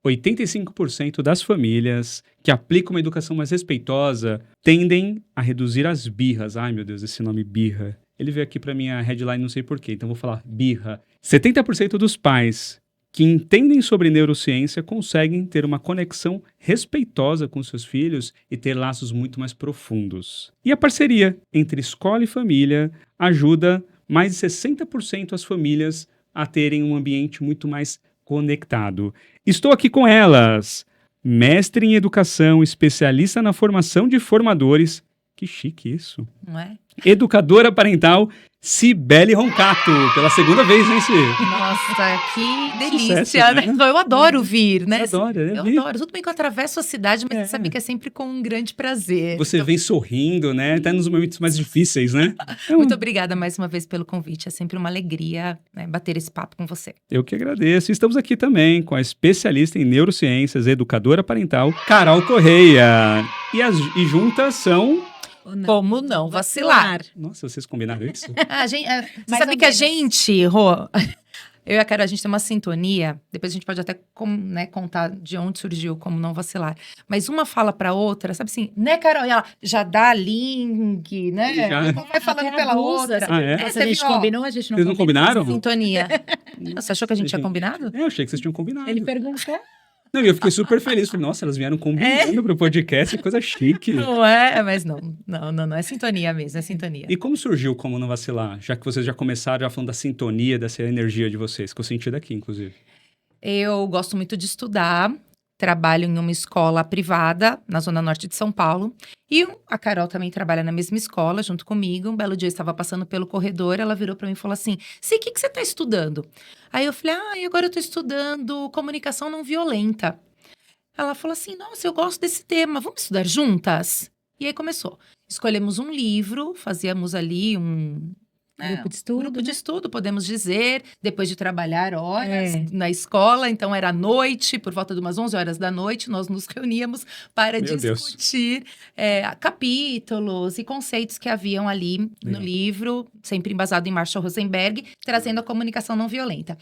85% das famílias que aplicam uma educação mais respeitosa tendem a reduzir as birras. Ai, meu Deus, esse nome birra. Ele veio aqui para minha headline, não sei porquê, então vou falar birra. 70% dos pais que entendem sobre neurociência conseguem ter uma conexão respeitosa com seus filhos e ter laços muito mais profundos. E a parceria entre escola e família ajuda mais de 60% as famílias a terem um ambiente muito mais conectado. Estou aqui com elas, mestre em educação, especialista na formação de formadores. Que chique isso. Não é? Educadora parental, Cibele Roncato. Pela segunda vez, hein, Ci? Nossa, que delícia, Sucesso, né? né? Eu adoro vir, né? Você adora, né? Eu adoro. Tudo bem que eu atravesso a cidade, mas você sabe que é sempre com um grande prazer. Você vem sorrindo, né? Até nos momentos mais difíceis, né? Muito obrigada mais uma vez pelo convite. É sempre uma alegria, né, bater esse papo com você. Eu que agradeço. Estamos aqui também com a especialista em neurociências, educadora parental, Carol Correia. E juntas são... Como não vacilar? Nossa, vocês combinaram isso? Você sabe que a gente, Rô, eu e a Carol, a gente tem uma sintonia. Depois a gente pode até contar de onde surgiu Como Não Vacilar. Mas uma fala pra outra, sabe assim, né, Carol? E ela já dá link, né? Já. Vai falando pela outra. Ah, é? Se a gente combinou, a gente não Vocês não combinaram? Sintonia. Você achou que a gente tinha combinado? Eu achei que vocês tinham combinado. Ele perguntou. Não, e eu fiquei super feliz. Falei, nossa, elas vieram combinando pro podcast, que coisa chique. Não é? Mas não é sintonia mesmo, é sintonia. E como surgiu Como Não Vacilar? Já que vocês já começaram já falando da sintonia, dessa energia de vocês, que eu senti daqui, inclusive. Eu gosto muito de estudar, trabalho em uma escola privada na Zona Norte de São Paulo. E a Carol também trabalha na mesma escola, junto comigo. Um belo dia eu estava passando pelo corredor, ela virou para mim e falou assim, o que você está estudando? Aí eu falei, agora eu estou estudando comunicação não violenta. Ela falou assim, nossa, eu gosto desse tema, vamos estudar juntas? E aí começou. Escolhemos um livro, fazíamos ali um... Grupo de estudo, Grupo de né? estudo, podemos dizer, depois de trabalhar horas na escola. Então, era à noite, por volta de umas 11 horas da noite, nós nos reuníamos para discutir capítulos e conceitos que haviam ali no livro, sempre embasado em Marshall Rosenberg, trazendo a comunicação não violenta.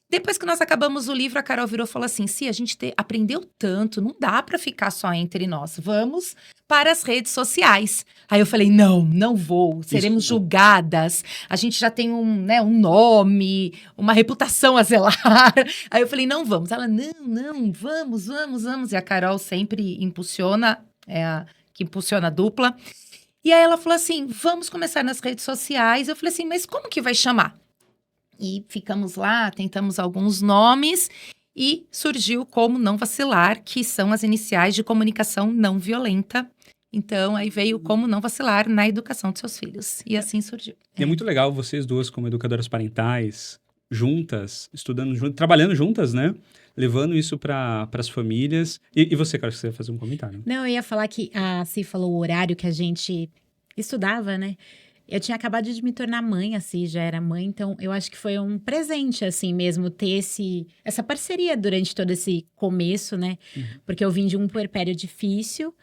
Depois que nós acabamos o livro, a Carol virou e falou assim, a gente aprendeu tanto, não dá para ficar só entre nós, vamos para as redes sociais. Aí eu falei, não vou, seremos julgadas, a gente já tem um nome, uma reputação a zelar. Aí eu falei, não vamos. Ela, não, vamos. E a Carol sempre impulsiona, que impulsiona a dupla. E aí ela falou assim, vamos começar nas redes sociais. Eu falei assim, mas como que vai chamar? E ficamos lá, tentamos alguns nomes e surgiu Como Não Vacilar, que são as iniciais de comunicação não violenta. Então, aí veio Como Não Vacilar na educação de seus filhos. E assim surgiu. E é muito legal vocês duas, como educadoras parentais, juntas, estudando juntas, trabalhando juntas, né? Levando isso para as famílias. E você, cara, você ia fazer um comentário? Não, eu ia falar que a Si falou o horário que a gente estudava, né? Eu tinha acabado de me tornar mãe, assim, já era mãe, então eu acho que foi um presente, assim mesmo, ter essa parceria durante todo esse começo, né? Uhum. Porque eu vim de um puerpério difícil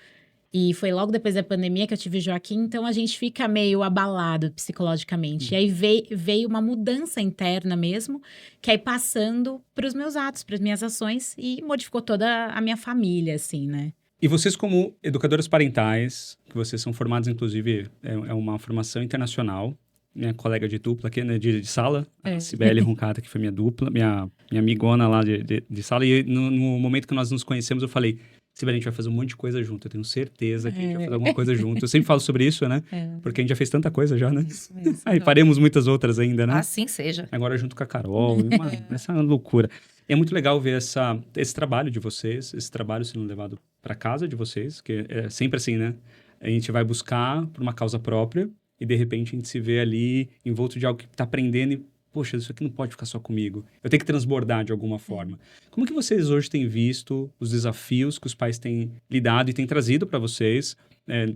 e foi logo depois da pandemia que eu tive o Joaquim, então a gente fica meio abalado psicologicamente. Uhum. E aí veio uma mudança interna mesmo, que aí passando para os meus atos, para as minhas ações e modificou toda a minha família, assim, né? E vocês, como educadoras parentais, que vocês são formadas, inclusive, é uma formação internacional, minha colega de dupla aqui, né, de sala, a Cibele Roncata, que foi minha dupla, minha amigona lá de sala, e no momento que nós nos conhecemos, eu falei, Cibele, a gente vai fazer um monte de coisa junto, eu tenho certeza que a gente vai fazer alguma coisa junto. Eu sempre falo sobre isso, né? Porque a gente já fez tanta coisa já, né? Isso, aí faremos muitas outras ainda, né? Assim seja. Agora junto com a Carol, essa loucura. É muito legal ver esse trabalho de vocês, esse trabalho sendo levado para casa de vocês, que é sempre assim, né? A gente vai buscar por uma causa própria e, de repente, a gente se vê ali envolto de algo que está aprendendo e, poxa, isso aqui não pode ficar só comigo. Eu tenho que transbordar de alguma forma. Como que vocês hoje têm visto os desafios que os pais têm lidado e têm trazido para vocês,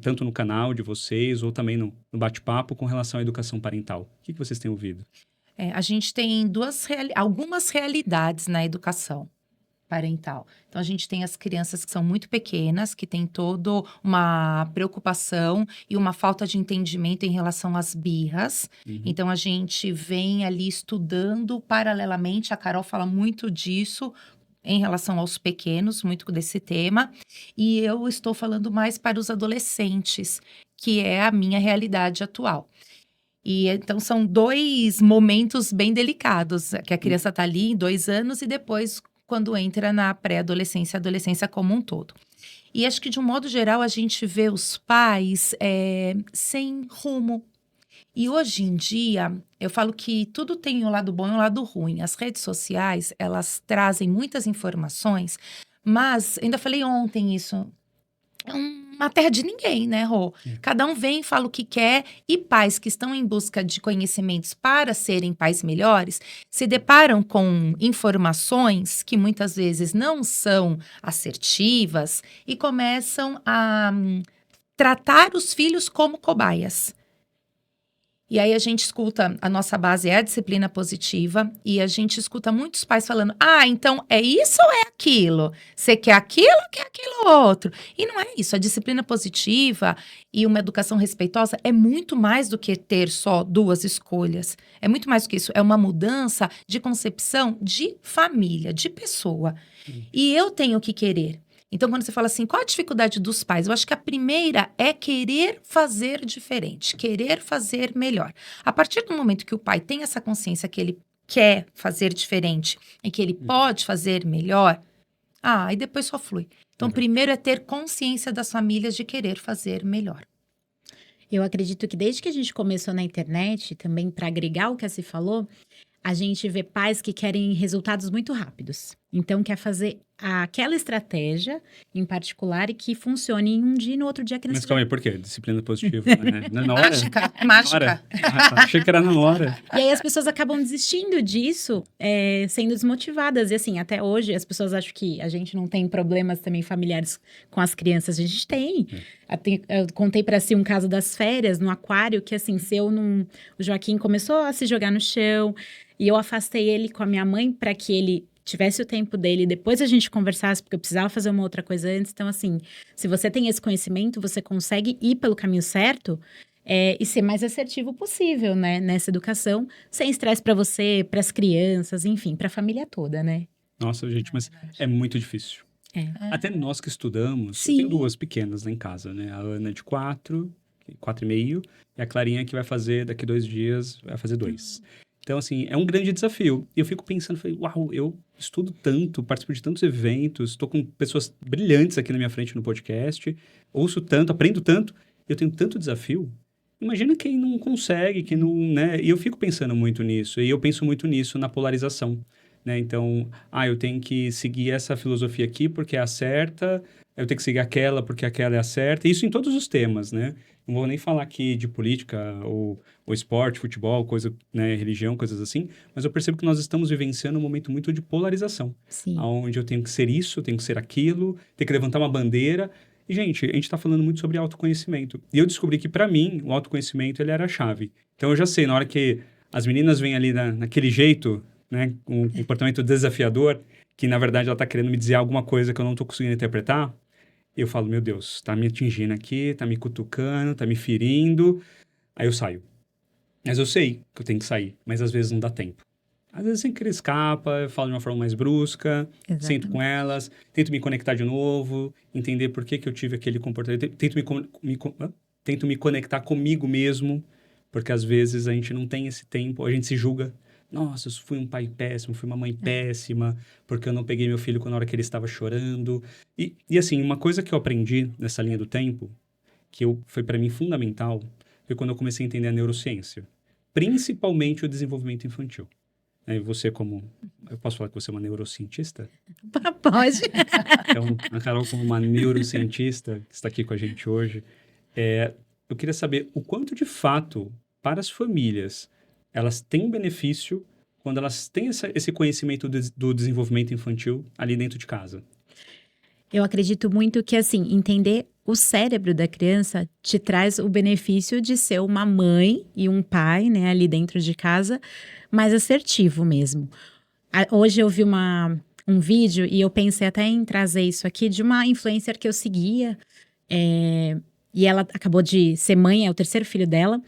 tanto no canal de vocês ou também no bate-papo com relação à educação parental? O que vocês têm ouvido? A gente tem algumas realidades na educação parental. Então, a gente tem as crianças que são muito pequenas, que têm toda uma preocupação e uma falta de entendimento em relação às birras. Uhum. Então, a gente vem ali estudando paralelamente, a Carol fala muito disso, em relação aos pequenos, muito desse tema, e eu estou falando mais para os adolescentes, que é a minha realidade atual. E então são 2 momentos bem delicados, que a criança está ali em 2 anos e depois quando entra na pré-adolescência, adolescência como um todo. E acho que de um modo geral a gente vê os pais sem rumo. E hoje em dia, eu falo que tudo tem um lado bom e um lado ruim. As redes sociais, elas trazem muitas informações, mas ainda falei ontem isso, é uma terra de ninguém, né, Rô? Cada um vem e fala o que quer, e pais que estão em busca de conhecimentos para serem pais melhores, se deparam com informações que muitas vezes não são assertivas e começam a tratar os filhos como cobaias. E aí a gente escuta, a nossa base é a disciplina positiva, e a gente escuta muitos pais falando, então é isso ou é aquilo? Você quer aquilo ou quer aquilo outro? E não é isso, a disciplina positiva e uma educação respeitosa é muito mais do que ter só 2 escolhas. É muito mais do que isso, é uma mudança de concepção de família, de pessoa. E eu tenho que querer. Então, quando você fala assim, qual a dificuldade dos pais? Eu acho que a primeira é querer fazer diferente, querer fazer melhor. A partir do momento que o pai tem essa consciência que ele quer fazer diferente e que ele pode fazer melhor, aí depois só flui. Então, primeiro é ter consciência das famílias de querer fazer melhor. Eu acredito que desde que a gente começou na internet, também para agregar o que a Cí falou, a gente vê pais que querem resultados muito rápidos. Então, quer fazer aquela estratégia em particular e que funcione em um dia e no outro dia a criança... Mas calma aí, por quê? Disciplina positiva, né? Não é na hora? Mágica. Achei que era na hora. E aí as pessoas acabam desistindo disso, sendo desmotivadas. E assim, até hoje, as pessoas acham que a gente não tem problemas também familiares com as crianças. A gente tem. Eu contei pra Si um caso das férias no aquário, que assim, o Joaquim começou a se jogar no chão, e eu afastei ele com a minha mãe para que ele tivesse o tempo dele, depois a gente conversasse, porque eu precisava fazer uma outra coisa antes. Então, assim, se você tem esse conhecimento, você consegue ir pelo caminho certo e ser mais assertivo possível, né? Nessa educação, sem estresse para você, para as crianças, enfim, para a família toda, né? Nossa, gente, mas é muito difícil. Até nós que estudamos, Sim. eu tenho 2 pequenas lá em casa, né? A Ana de 4 e meio, e a Clarinha que vai fazer, daqui 2 dias, vai fazer 2. Então, assim, é um grande desafio. E eu fico pensando, uau, eu estudo tanto, participo de tantos eventos, estou com pessoas brilhantes aqui na minha frente no podcast, ouço tanto, aprendo tanto, eu tenho tanto desafio. Imagina quem não consegue, quem não, né? E eu fico pensando muito nisso, e eu penso muito nisso na polarização, né? Então, eu tenho que seguir essa filosofia aqui porque é a certa, eu tenho que seguir aquela porque aquela é a certa, isso em todos os temas, né? Não vou nem falar aqui de política ou esporte, futebol, coisa, né, religião, coisas assim, mas eu percebo que nós estamos vivenciando um momento muito de polarização. Sim. Onde eu tenho que ser isso, eu tenho que ser aquilo, tenho que levantar uma bandeira. E, gente, a gente está falando muito sobre autoconhecimento. E eu descobri que, para mim, o autoconhecimento, ele era a chave. Então, eu já sei, na hora que as meninas vêm ali naquele jeito, né, com um comportamento desafiador, que, na verdade, ela está querendo me dizer alguma coisa que eu não estou conseguindo interpretar, eu falo, meu Deus, tá me atingindo aqui, tá me cutucando, tá me ferindo. Aí eu saio. Mas eu sei que eu tenho que sair, mas às vezes não dá tempo. Às vezes sem querer escapa, eu falo de uma forma mais brusca, Exatamente. sento com elas, tento me conectar de novo, entender por que eu tive aquele comportamento, tento me conectar comigo mesmo, porque às vezes a gente não tem esse tempo, a gente se julga. Nossa, eu fui um pai péssimo, fui uma mãe péssima, porque eu não peguei meu filho na hora que ele estava chorando. E assim, uma coisa que eu aprendi nessa linha do tempo, foi para mim fundamental, foi quando eu comecei a entender a neurociência. Principalmente o desenvolvimento infantil. Você eu posso falar que você é uma neurocientista? Pode. Então, a Carol como uma neurocientista que está aqui com a gente hoje, eu queria saber o quanto de fato, para as famílias, elas têm benefício quando elas têm esse conhecimento do desenvolvimento infantil ali dentro de casa. Eu acredito muito que, assim, entender o cérebro da criança te traz o benefício de ser uma mãe e um pai, né, ali dentro de casa, mais assertivo mesmo. Hoje eu vi um vídeo e eu pensei até em trazer isso aqui de uma influencer que eu seguia, e ela acabou de ser mãe, é o 3º filho dela,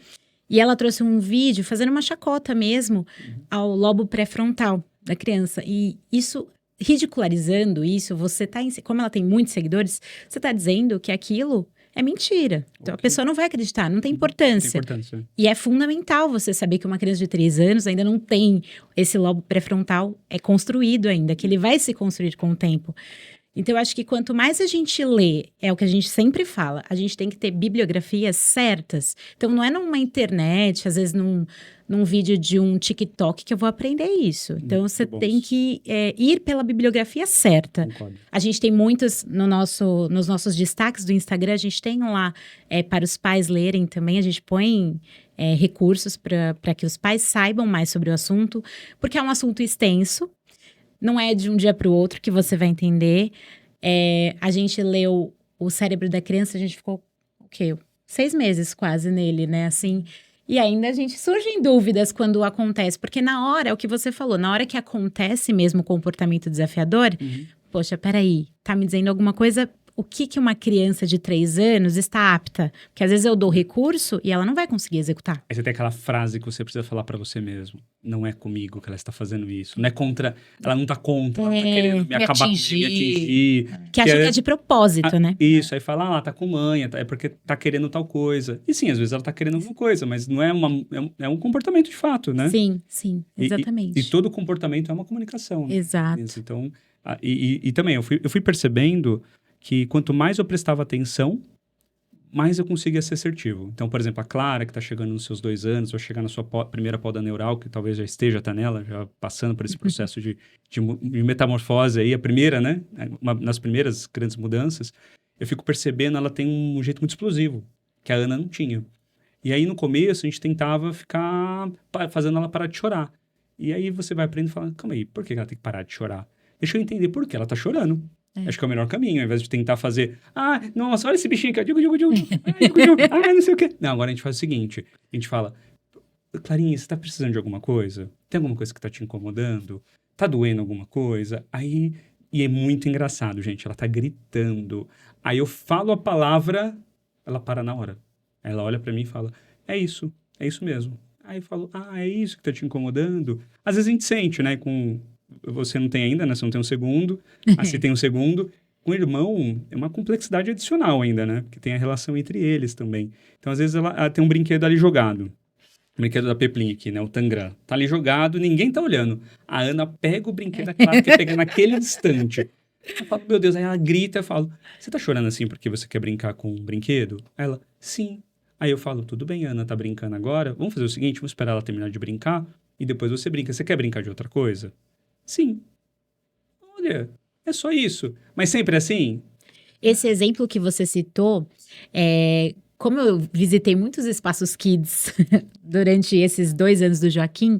e ela trouxe um vídeo fazendo uma chacota mesmo ao lobo pré-frontal da criança. E isso ridicularizando isso, você tá, como ela tem muitos seguidores, você tá dizendo que aquilo é mentira. Então a pessoa não vai acreditar, não tem importância. E é fundamental você saber que uma criança de 3 anos ainda não tem esse lobo pré-frontal construído ainda, que ele vai se construir com o tempo. Então, eu acho que quanto mais a gente lê, é o que a gente sempre fala, a gente tem que ter bibliografias certas. Então, não é numa internet, às vezes num vídeo de um TikTok que eu vou aprender isso. Então, você tem que ir pela bibliografia certa. Concordo. A gente tem muitos, nos nossos destaques do Instagram, a gente tem lá para os pais lerem também, a gente põe recursos para que os pais saibam mais sobre o assunto, porque é um assunto extenso. Não é de um dia para o outro que você vai entender. A gente leu O Cérebro da Criança, a gente ficou, 6 meses quase nele, né? Assim, e ainda a gente surgem dúvidas quando acontece. Porque na hora, é o que você falou, na hora que acontece mesmo o comportamento desafiador, poxa, peraí, tá me dizendo alguma coisa... O que uma criança de 3 anos está apta? Porque às vezes eu dou recurso e ela não vai conseguir executar. Aí você tem aquela frase que você precisa falar pra você mesmo. Não é comigo que ela está fazendo isso. Não é contra... Ela não tá contra. Ela tá querendo me acabar atingir. Me atingir. Que acha que é de propósito, né? Isso. Aí fala, ela tá com manha. É porque tá querendo tal coisa. E sim, às vezes ela tá querendo alguma coisa. Mas não é é um comportamento de fato, né? Sim, exatamente. E todo comportamento é uma comunicação. Exato. Isso, então... E também, eu fui percebendo... que quanto mais eu prestava atenção, mais eu conseguia ser assertivo. Então, por exemplo, a Clara, que está chegando nos seus 2 anos, vai chegar na sua primeira poda neural, que talvez já esteja, tá nela, já passando por esse processo de metamorfose aí, a primeira, né? Nas primeiras grandes mudanças, eu fico percebendo, ela tem um jeito muito explosivo, que a Ana não tinha. E aí, no começo, a gente tentava ficar fazendo ela parar de chorar. E aí, você vai aprendendo e fala, calma aí, por que ela tem que parar de chorar? Deixa eu entender por que ela tá chorando. Acho que é o melhor caminho, ao invés de tentar fazer... nossa, olha esse bichinho aqui, não sei o quê. Não, agora a gente faz o seguinte, a gente fala, Clarinha, você tá precisando de alguma coisa? Tem alguma coisa que tá te incomodando? Tá doendo alguma coisa? Aí, e é muito engraçado, gente, ela tá gritando. Aí eu falo a palavra, ela para na hora. Aí ela olha pra mim e fala, é isso mesmo. Aí eu falo, é isso que tá te incomodando? Às vezes a gente sente, né, Você não tem ainda, né? Você não tem um segundo. Assim tem um segundo. Com o irmão, é uma complexidade adicional ainda, né? Porque tem a relação entre eles também. Então, às vezes, ela tem um brinquedo ali jogado. O brinquedo da Peplinha aqui, né? O Tangram. Tá ali jogado, ninguém tá olhando. A Ana pega o brinquedo, claro que pega naquele instante. Eu falo, meu Deus, aí ela grita, eu falo, você tá chorando assim porque você quer brincar com um brinquedo? Aí ela, sim. Aí eu falo, tudo bem, a Ana tá brincando agora. Vamos fazer o seguinte, vamos esperar ela terminar de brincar e depois você brinca. Você quer brincar de outra coisa? Sim. Olha, é só isso. Mas sempre assim? Esse exemplo que você citou, como eu visitei muitos espaços kids durante esses 2 anos do Joaquim,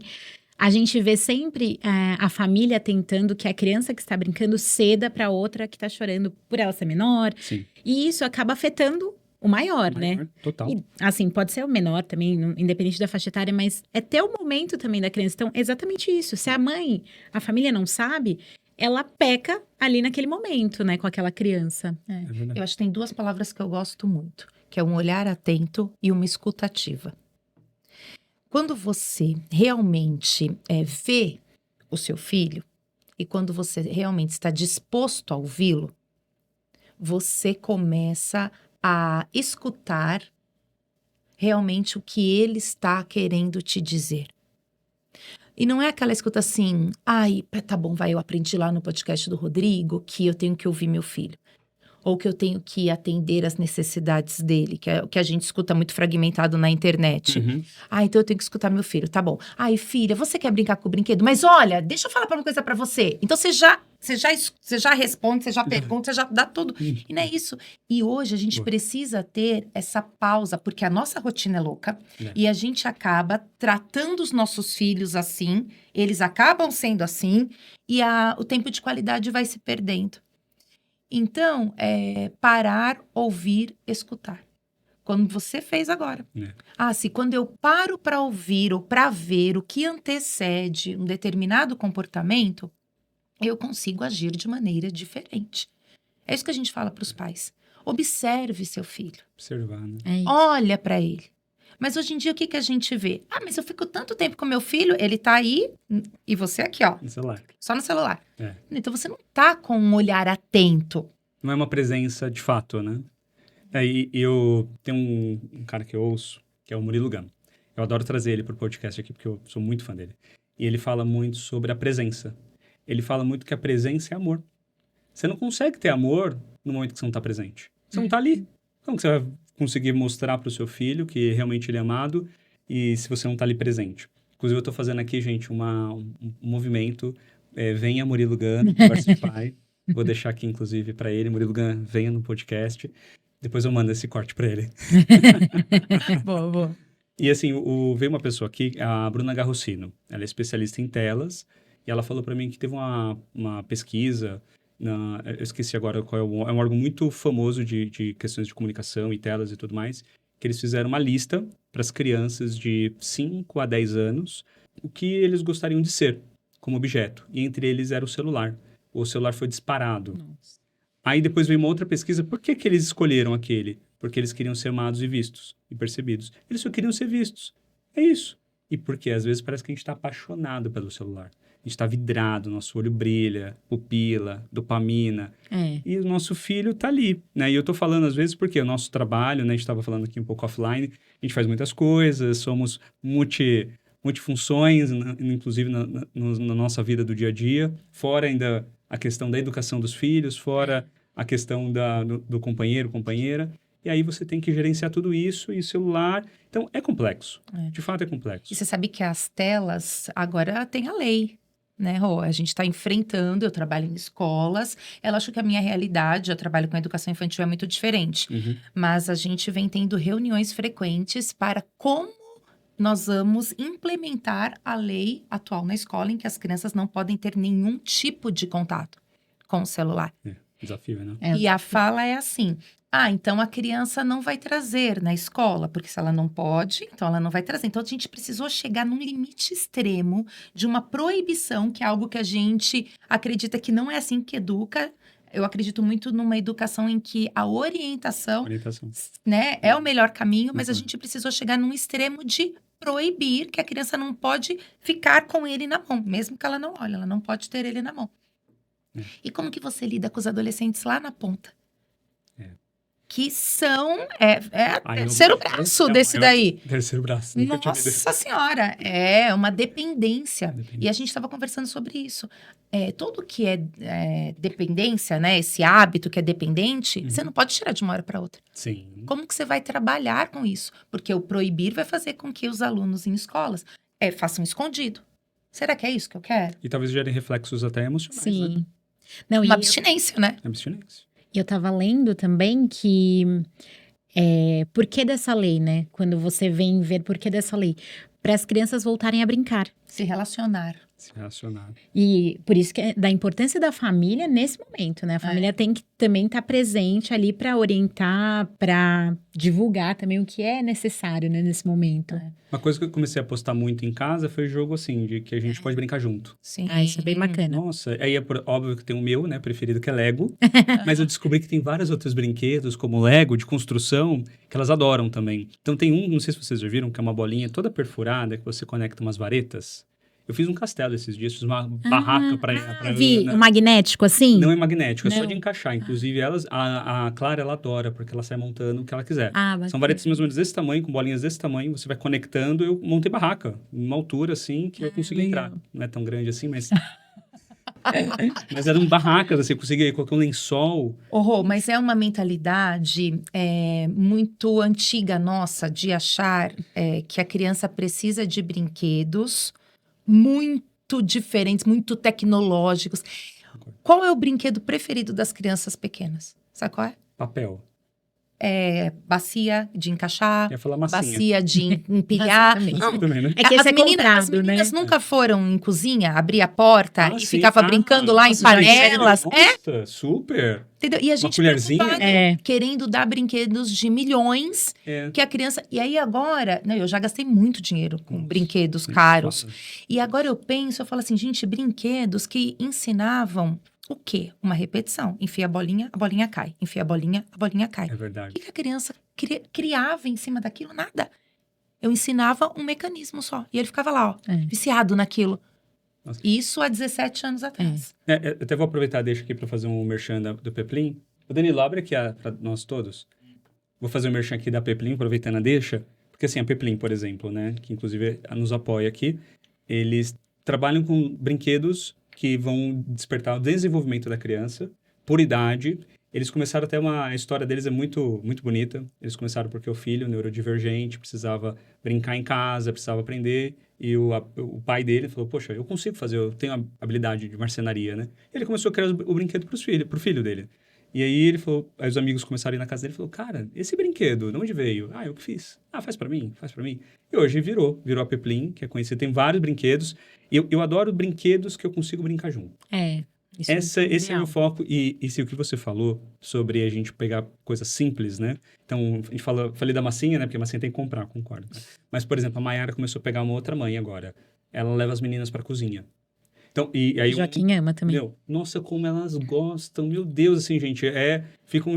a gente vê sempre a família tentando que a criança que está brincando ceda para outra que está chorando por ela ser menor. Sim. E isso acaba afetando o maior, né? Total. E, assim, pode ser o menor também, independente da faixa etária, mas é ter o momento também da criança. Então, exatamente isso. Se a família não sabe, ela peca ali naquele momento, né? Com aquela criança. Eu acho que tem 2 palavras que eu gosto muito, que é um olhar atento e uma escuta ativa. Quando você realmente vê o seu filho e quando você realmente está disposto a ouvi-lo, você começa a escutar realmente o que ele está querendo te dizer. E não é aquela escuta assim, tá bom, eu aprendi lá no podcast do Rodrigo que eu tenho que ouvir meu filho. Ou que eu tenho que atender às necessidades dele, que é o que a gente escuta muito fragmentado na internet. Uhum. Então eu tenho que escutar meu filho, tá bom. Filha, você quer brincar com o brinquedo? Mas olha, deixa eu falar uma coisa pra você. Então você já responde, você já pergunta, você já dá tudo. E não é isso. E hoje a gente precisa ter essa pausa, porque a nossa rotina é louca. E a gente acaba tratando os nossos filhos assim, eles acabam sendo assim, e o tempo de qualidade vai se perdendo. Então, parar, ouvir, escutar. Como você fez agora. Se quando eu paro para ouvir ou para ver o que antecede um determinado comportamento, eu consigo agir de maneira diferente. É isso que a gente fala para os pais. Observe seu filho. Observar, né? Olha para ele. Mas hoje em dia, o que a gente vê? Ah, mas eu fico tanto tempo com meu filho, ele tá aí e você aqui, ó. No celular. Só no celular. É. Então, você não tá com um olhar atento. Não é uma presença de fato, né? E eu tenho um cara que eu ouço, que é o Murilo Gun. Eu adoro trazer ele pro podcast aqui, porque eu sou muito fã dele. E ele fala muito sobre a presença. Ele fala muito que a presença é amor. Você não consegue ter amor no momento que você não está presente. Você não está ali. Como que você vai conseguir mostrar para o seu filho que realmente ele é amado e se você não está ali presente? Inclusive, eu estou fazendo aqui, gente, um movimento. Venha Murilo Gun, conversa de pai. Vou deixar aqui, inclusive, para ele. Murilo Gun, venha no podcast. Depois eu mando esse corte para ele. Boa. E assim, veio uma pessoa aqui, a Bruna Garrocino. Ela é especialista em telas. E ela falou para mim que teve uma pesquisa, eu esqueci agora qual é um órgão muito famoso de questões de comunicação e telas e tudo mais, que eles fizeram uma lista para as crianças de 5 a 10 anos, o que eles gostariam de ser como objeto. E entre eles era o celular. O celular foi disparado. Nossa. Aí depois veio uma outra pesquisa, por que eles escolheram aquele? Porque eles queriam ser amados e vistos, e percebidos. Eles só queriam ser vistos. É isso. E porque às vezes parece que a gente está apaixonado pelo celular. A gente está vidrado, nosso olho brilha, pupila, dopamina. E o nosso filho está ali, né? E eu estou falando às vezes porque o nosso trabalho, né? A gente estava falando aqui um pouco offline, a gente faz muitas coisas, somos multifunções, inclusive na nossa vida do dia a dia. Fora ainda a questão da educação dos filhos, fora a questão do companheiro, companheira. E aí você tem que gerenciar tudo isso e celular. Então, é complexo. De fato, é complexo. E você sabe que as telas, agora tem a lei, né, Rô? A gente está enfrentando, eu trabalho em escolas. Ela acha que a minha realidade, eu trabalho com educação infantil, é muito diferente. Mas a gente vem tendo reuniões frequentes para como nós vamos implementar a lei atual na escola, em que as crianças não podem ter nenhum tipo de contato com o celular. Desafio, né? E a fala é assim: então a criança não vai trazer na escola, porque se ela não pode, então ela não vai trazer. Então a gente precisou chegar num limite extremo de uma proibição, que é algo que a gente acredita que não é assim que educa. Eu acredito muito numa educação em que a orientação. Né, é o melhor caminho, mas a gente precisou chegar num extremo de proibir que a criança não pode ficar com ele na mão, mesmo que ela não olhe, ela não pode ter ele na mão. E como que você lida com os adolescentes lá na ponta? Que são... terceiro braço desse daí. Terceiro braço. Nossa Senhora! É uma dependência. E a gente estava conversando sobre isso. Tudo que é dependência, né? Esse hábito que é dependente, você não pode tirar de uma hora para outra. Sim. Como que você vai trabalhar com isso? Porque o proibir vai fazer com que os alunos em escolas façam escondido. Será que é isso que eu quero? E talvez gerem reflexos até emocionais, Sim. né? Não, uma abstinência, né? Abstinência. Eu estava lendo também que por que dessa lei, né? Quando você vem ver por que dessa lei, para as crianças voltarem a brincar, se relacionar. E por isso que é da importância da família nesse momento, né? A família tem que também estar presente ali para orientar, para divulgar também o que é necessário, né, nesse momento. Uma coisa que eu comecei a postar muito em casa foi jogo assim, de que a gente pode brincar junto. Sim. Isso é bem bacana. Nossa, aí é óbvio que tem o meu, né, preferido, que é Lego. Mas eu descobri que tem vários outros brinquedos, como Lego, de construção, que elas adoram também. Então tem não sei se vocês já viram, que é uma bolinha toda perfurada, que você conecta umas varetas. Eu fiz um castelo esses dias, fiz uma barraca pra vi, né? Um magnético assim? Não é magnético, é só Não. de encaixar. Inclusive, a Clara, ela adora, porque ela sai montando o que ela quiser. São varetas mais ou menos desse tamanho, com bolinhas desse tamanho, você vai conectando. Eu montei barraca, numa altura assim, que eu consegui entrar. Não é tão grande assim, mas... Mas eram barracas, assim, eu consegui colocar um lençol. Mas é uma mentalidade muito antiga nossa, de achar que a criança precisa de brinquedos muito diferentes, muito tecnológicos. Qual é o brinquedo preferido das crianças pequenas? Sabe qual é? Papel. Bacia de encaixar, ia falar massinha. Bacia de empilhar. Também, né? É que esse as meninas né? nunca foram em cozinha, abrir a porta e sim. ficava brincando lá em panelas. Nossa, super. Entendeu? E a gente preocupada, querendo dar brinquedos de milhões que a criança... E aí agora, né, eu já gastei muito dinheiro com brinquedos caros. E agora eu falo assim, gente, brinquedos que ensinavam o quê? Uma repetição. Enfia a bolinha cai. Enfia a bolinha cai. É verdade. O que a criança criava em cima daquilo? Nada. Eu ensinava um mecanismo só. E ele ficava lá, ó, viciado naquilo. Nossa. Isso há 17 anos atrás. Eu até vou aproveitar, deixa aqui para fazer um merchan do Peplin. O Danilo, abre aqui para nós todos. Vou fazer um merchan aqui da Peplin, aproveitando a deixa. Porque assim, a Peplin, por exemplo, né, que inclusive nos apoia aqui, eles trabalham com brinquedos que vão despertar o desenvolvimento da criança por idade. Eles começaram até a história deles é muito, muito bonita. Eles começaram porque o filho, neurodivergente, precisava brincar em casa, precisava aprender. E o pai dele falou, poxa, eu consigo fazer, eu tenho a habilidade de marcenaria, né? E ele começou a criar o brinquedo pro filho dele. E aí ele falou, aí os amigos começaram a ir na casa dele e falou, cara, esse brinquedo, de onde veio? Ah, eu que fiz. Ah, faz pra mim. E hoje virou a Peplin, que é conhecido, tem vários brinquedos. Eu adoro brinquedos que eu consigo brincar junto. Esse é o meu foco. E o que você falou sobre a gente pegar coisas simples, né? Então, a gente falei da massinha, né? Porque a massinha tem que comprar, concordo. Mas, por exemplo, a Mayara começou a pegar uma outra mãe agora. Ela leva as meninas pra cozinha. Então, e aí Joaquim ama também. Nossa, como elas gostam. Meu Deus, assim, gente. Ficam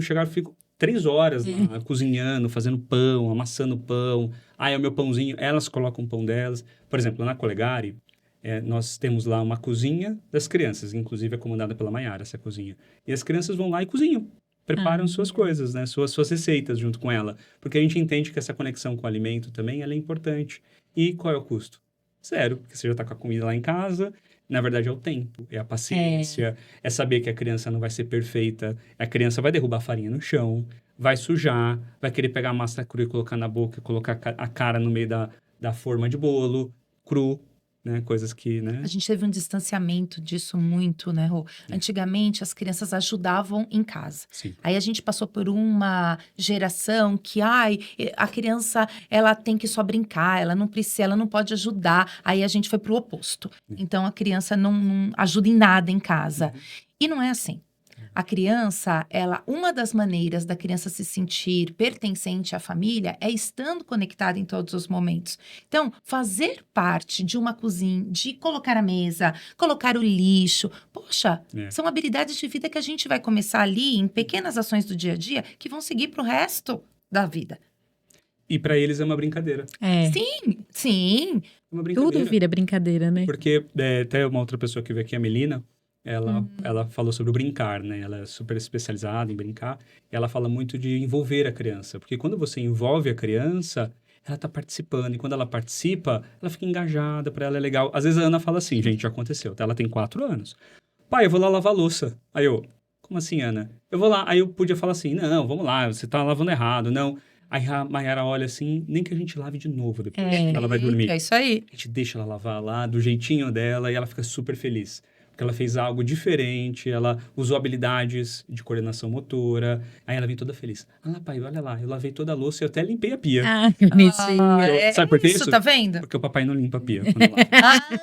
3 horas lá, cozinhando, fazendo pão, amassando pão. É o meu pãozinho. Elas colocam o pão delas. Por exemplo, na Colegari, nós temos lá uma cozinha das crianças. Inclusive, é comandada pela Mayara, essa cozinha. E as crianças vão lá e cozinham. Preparam suas coisas, né? Suas receitas junto com ela. Porque a gente entende que essa conexão com o alimento também ela é importante. E qual é o custo? 0, porque você já está com a comida lá em casa. Na verdade, é o tempo, é a paciência, é saber que a criança não vai ser perfeita. A criança vai derrubar a farinha no chão, vai sujar, vai querer pegar a massa crua e colocar na boca, colocar a cara no meio da forma de bolo, cru, né? Coisas que, né? A gente teve um distanciamento disso muito, né, Rô? Antigamente, as crianças ajudavam em casa. Sim. Aí a gente passou por uma geração que, a criança, ela tem que só brincar, ela não precisa, ela não pode ajudar. Aí a gente foi pro oposto. Então, a criança não ajuda em nada em casa. E não é assim. A criança, uma das maneiras da criança se sentir pertencente à família é estando conectada em todos os momentos. Então, fazer parte de uma cozinha, de colocar a mesa, colocar o lixo, poxa, são habilidades de vida que a gente vai começar ali em pequenas ações do dia a dia que vão seguir pro resto da vida. E para eles é uma brincadeira. Sim. Uma brincadeira. Tudo vira brincadeira, né? Porque até uma outra pessoa que veio aqui, a Melina, ela falou sobre o brincar, né? Ela é super especializada em brincar. E ela fala muito de envolver a criança. Porque quando você envolve a criança, ela tá participando. E quando ela participa, ela fica engajada, para ela é legal. Às vezes a Ana fala assim, gente, já aconteceu. Ela tem 4 anos. Pai, eu vou lá lavar a louça. Aí como assim, Ana? Eu vou lá. Aí eu podia falar assim, não, vamos lá, você tá lavando errado, não. Aí a Mayara olha assim, nem que a gente lave de novo depois, ela vai dormir. É isso aí. A gente deixa ela lavar lá, do jeitinho dela, e ela fica super feliz. Porque ela fez algo diferente, ela usou habilidades de coordenação motora, aí ela vem toda feliz. Ah lá, pai, olha lá, eu lavei toda a louça e eu até limpei a pia. Que bonitinho. Sabe por que isso? Tá vendo? Porque o papai não limpa a pia quando lava.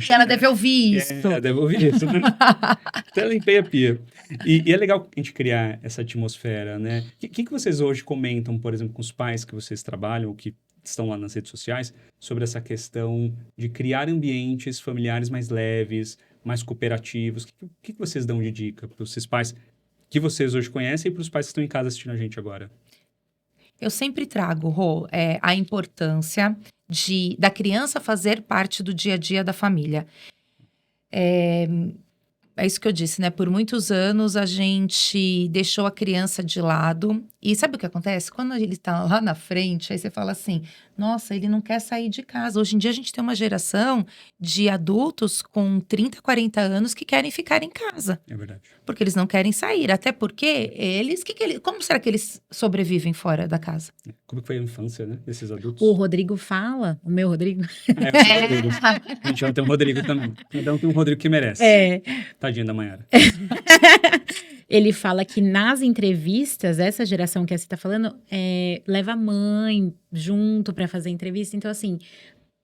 Ela deve ouvir isso. Ela deve ouvir isso, né? Até limpei a pia. E é legal a gente criar essa atmosfera, né? O que vocês hoje comentam, por exemplo, com os pais que vocês trabalham, ou que estão lá nas redes sociais, sobre essa questão de criar ambientes familiares mais leves, mais cooperativos? O que vocês dão de dica para esses pais que vocês hoje conhecem e para os pais que estão em casa assistindo a gente agora? Eu sempre trago, Rô, a importância da criança fazer parte do dia a dia da família. É isso que eu disse, né? Por muitos anos a gente deixou a criança de lado. E sabe o que acontece? Quando ele tá lá na frente, aí você fala assim, nossa, ele não quer sair de casa. Hoje em dia a gente tem uma geração de adultos com 30, 40 anos que querem ficar em casa. É verdade. Porque eles não querem sair. Até porque como será que eles sobrevivem fora da casa? Como que foi a infância, né? Desses adultos? O Rodrigo fala, o meu Rodrigo. A gente não tem um Rodrigo também. Então tem um Rodrigo que merece. Tadinha da Mayara. Ele fala que nas entrevistas, essa geração que a Cê tá falando, leva a mãe junto para fazer entrevista. Então, assim,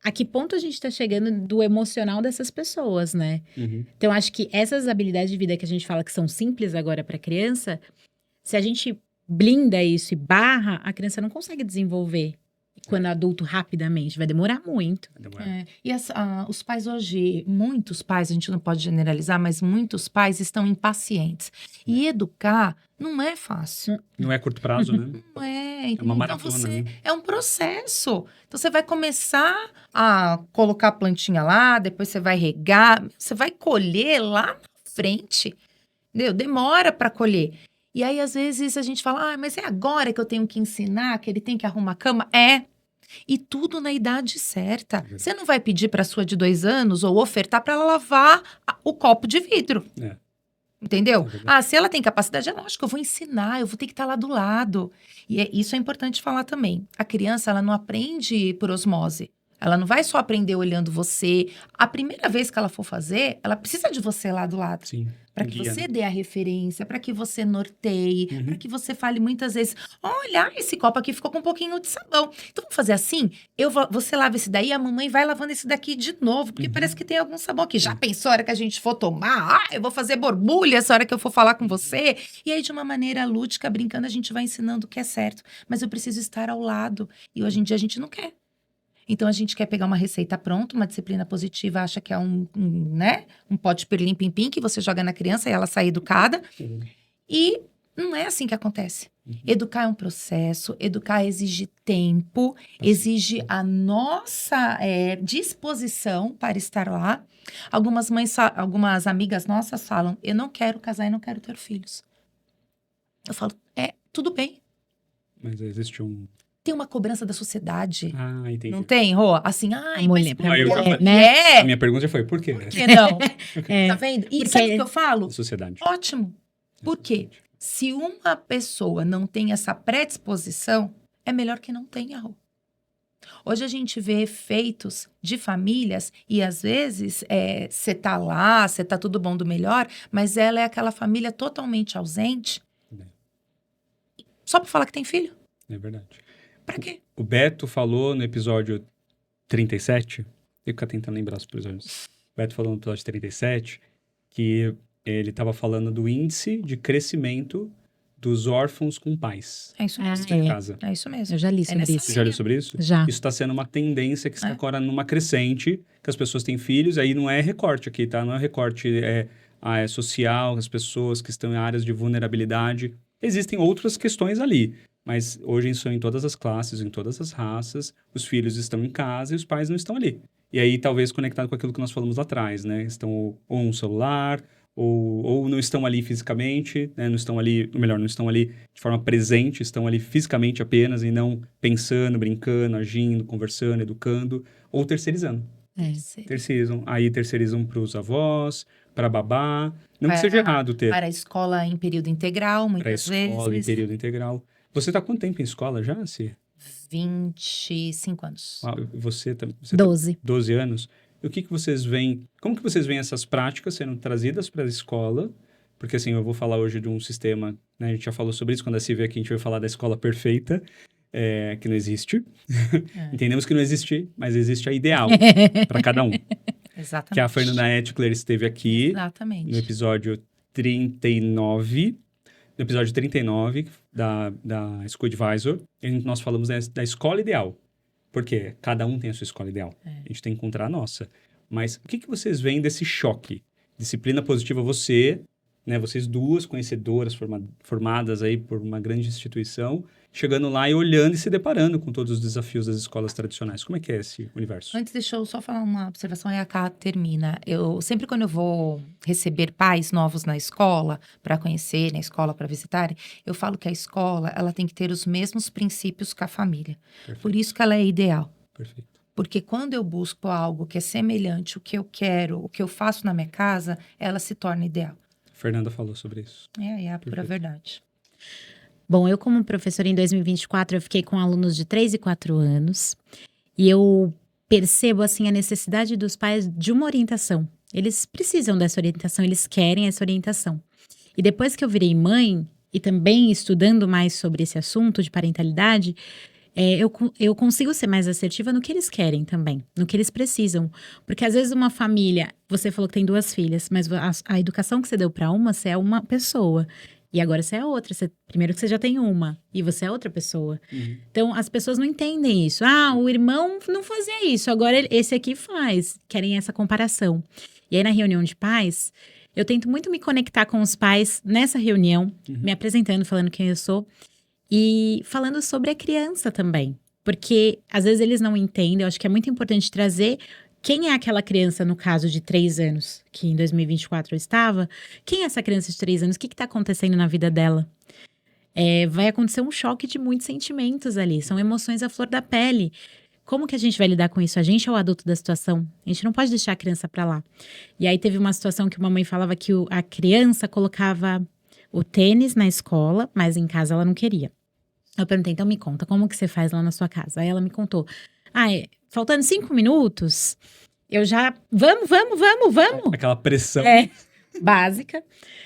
a que ponto a gente tá chegando do emocional dessas pessoas, né? Uhum. Então, acho que essas habilidades de vida que a gente fala que são simples agora para criança, se a gente blinda isso e barra, a criança não consegue desenvolver. Quando adulto, rapidamente, vai demorar muito. E os pais hoje, muitos pais, a gente não pode generalizar, mas muitos pais estão impacientes. E educar não é fácil. Não é curto prazo, né? Não é. É uma maratona, né? É um processo. Então, você vai começar a colocar a plantinha lá, depois você vai regar, você vai colher lá na frente. Entendeu? Demora para colher. E aí, às vezes, a gente fala, mas é agora que eu tenho que ensinar, que ele tem que arrumar a cama? E tudo na idade certa. Você não vai pedir para a sua de 2 anos ou ofertar para ela lavar o copo de vidro. Entendeu? Se ela tem capacidade, é lógico, eu vou ensinar, eu vou ter que estar lá do lado. E isso é importante falar também. A criança, ela não aprende por osmose. Ela não vai só aprender olhando você. A primeira vez que ela for fazer, ela precisa de você lá do lado. Sim. Para que você dê a referência, para que você norteie, para que você fale muitas vezes, olha, esse copo aqui ficou com um pouquinho de sabão. Então, vamos fazer assim? Você lava esse daí, a mamãe vai lavando esse daqui de novo, porque parece que tem algum sabão aqui. Já pensou a hora que a gente for tomar? Eu vou fazer borbulha essa hora que eu for falar com você. E aí, de uma maneira lúdica, brincando, a gente vai ensinando o que é certo. Mas eu preciso estar ao lado. E hoje em dia a gente não quer. Então, a gente quer pegar uma receita pronta, uma disciplina positiva, acha que é um pote pirlim-pim-pim que você joga na criança e ela sai educada. E não é assim que acontece. Educar é um processo, educar exige tempo, exige a nossa disposição para estar lá. Algumas amigas nossas falam, eu não quero casar e não quero ter filhos. Eu falo, tudo bem. Mas existe tem uma cobrança da sociedade. Entendi. Não tem, Rô? Assim, mulher, A minha pergunta já foi, por quê? Por que não? Tá vendo? E sabe o que eu falo? Sociedade. Ótimo. Por quê? Se uma pessoa não tem essa predisposição, é melhor que não tenha, Rô. Hoje a gente vê efeitos de famílias e às vezes você tá lá, você tá tudo bom do melhor, mas ela é aquela família totalmente ausente só pra falar que tem filho. É verdade. Pra quê? O Beto falou no episódio 37, eu fico tentando lembrar os episódios. O Beto falou no episódio 37 que ele estava falando do índice de crescimento dos órfãos com pais. É isso mesmo. Em casa. É isso mesmo. Eu já li sobre isso. Você já leu sobre isso? Já. Isso está sendo uma tendência que está agora numa crescente, que as pessoas têm filhos, aí não é recorte aqui, tá? Não é recorte é social, as pessoas que estão em áreas de vulnerabilidade. Existem outras questões ali. Mas hoje são em todas as classes, em todas as raças, os filhos estão em casa e os pais não estão ali. E aí, talvez conectado com aquilo que nós falamos lá atrás, né? Estão ou no celular, ou não estão ali fisicamente, né? Não estão ali de forma presente, estão ali fisicamente apenas e não pensando, brincando, agindo, conversando, educando, ou terceirizando. Terceirizam para os avós, para babá. Não que seja errado ter. Para a escola em período integral, muitas vezes. Para a escola em período integral. Você está há quanto tempo em escola já, Cia? 25 anos. Você 12. 12 anos. E o que vocês veem? Como que vocês veem essas práticas sendo trazidas para a escola? Porque, assim, eu vou falar hoje de um sistema, né? A gente já falou sobre isso, quando a Cia veio aqui, a gente vai falar da escola perfeita, que não existe. Entendemos que não existe, mas existe a ideal para cada um. Exatamente. Que a Fernanda Etchler esteve aqui. Exatamente. No episódio 39... No episódio 39 da School Advisor, nós falamos da escola ideal. Porque cada um tem a sua escola ideal. A gente tem que encontrar a nossa. Mas o que vocês veem desse choque? Disciplina positiva, vocês duas conhecedoras formadas aí por uma grande instituição, chegando lá e olhando e se deparando com todos os desafios das escolas tradicionais. Como é que é esse universo? Antes, deixa eu só falar uma observação e a Cá termina. Sempre quando eu vou receber pais novos na escola, para conhecer, na escola para visitarem, eu falo que a escola ela tem que ter os mesmos princípios que a família. Perfeito. Por isso que ela é ideal. Perfeito. Porque quando eu busco algo que é semelhante, o que eu quero, o que eu faço na minha casa, ela se torna ideal. Fernanda falou sobre isso. É a pura verdade. Bom, eu como professora em 2024, eu fiquei com alunos de 3 e 4 anos. E eu percebo, assim, a necessidade dos pais de uma orientação. Eles precisam dessa orientação, eles querem essa orientação. E depois que eu virei mãe, e também estudando mais sobre esse assunto de parentalidade, eu consigo ser mais assertiva no que eles querem também, no que eles precisam. Porque às vezes uma família, você falou que tem 2 filhas, mas a educação que você deu para uma, você é uma pessoa. E agora você é outra. Primeiro que você já tem uma. E você é outra pessoa. Então, as pessoas não entendem isso. O irmão não fazia isso. Agora, esse aqui faz. Querem essa comparação. E aí, na reunião de pais, eu tento muito me conectar com os pais nessa reunião. Me apresentando, falando quem eu sou. E falando sobre a criança também. Porque, às vezes, eles não entendem. Eu acho que é muito importante trazer... Quem é aquela criança, no caso de 3 anos, que em 2024 eu estava? Quem é essa criança de 3 anos? O que está acontecendo na vida dela? Vai acontecer um choque de muitos sentimentos ali. São emoções à flor da pele. Como que a gente vai lidar com isso? A gente é o adulto da situação. A gente não pode deixar a criança para lá. E aí teve uma situação que uma mãe falava que a criança colocava o tênis na escola, mas em casa ela não queria. Eu perguntei, então me conta, como que você faz lá na sua casa? Aí ela me contou. Faltando 5 minutos, eu já... Vamos. Aquela pressão. Básica.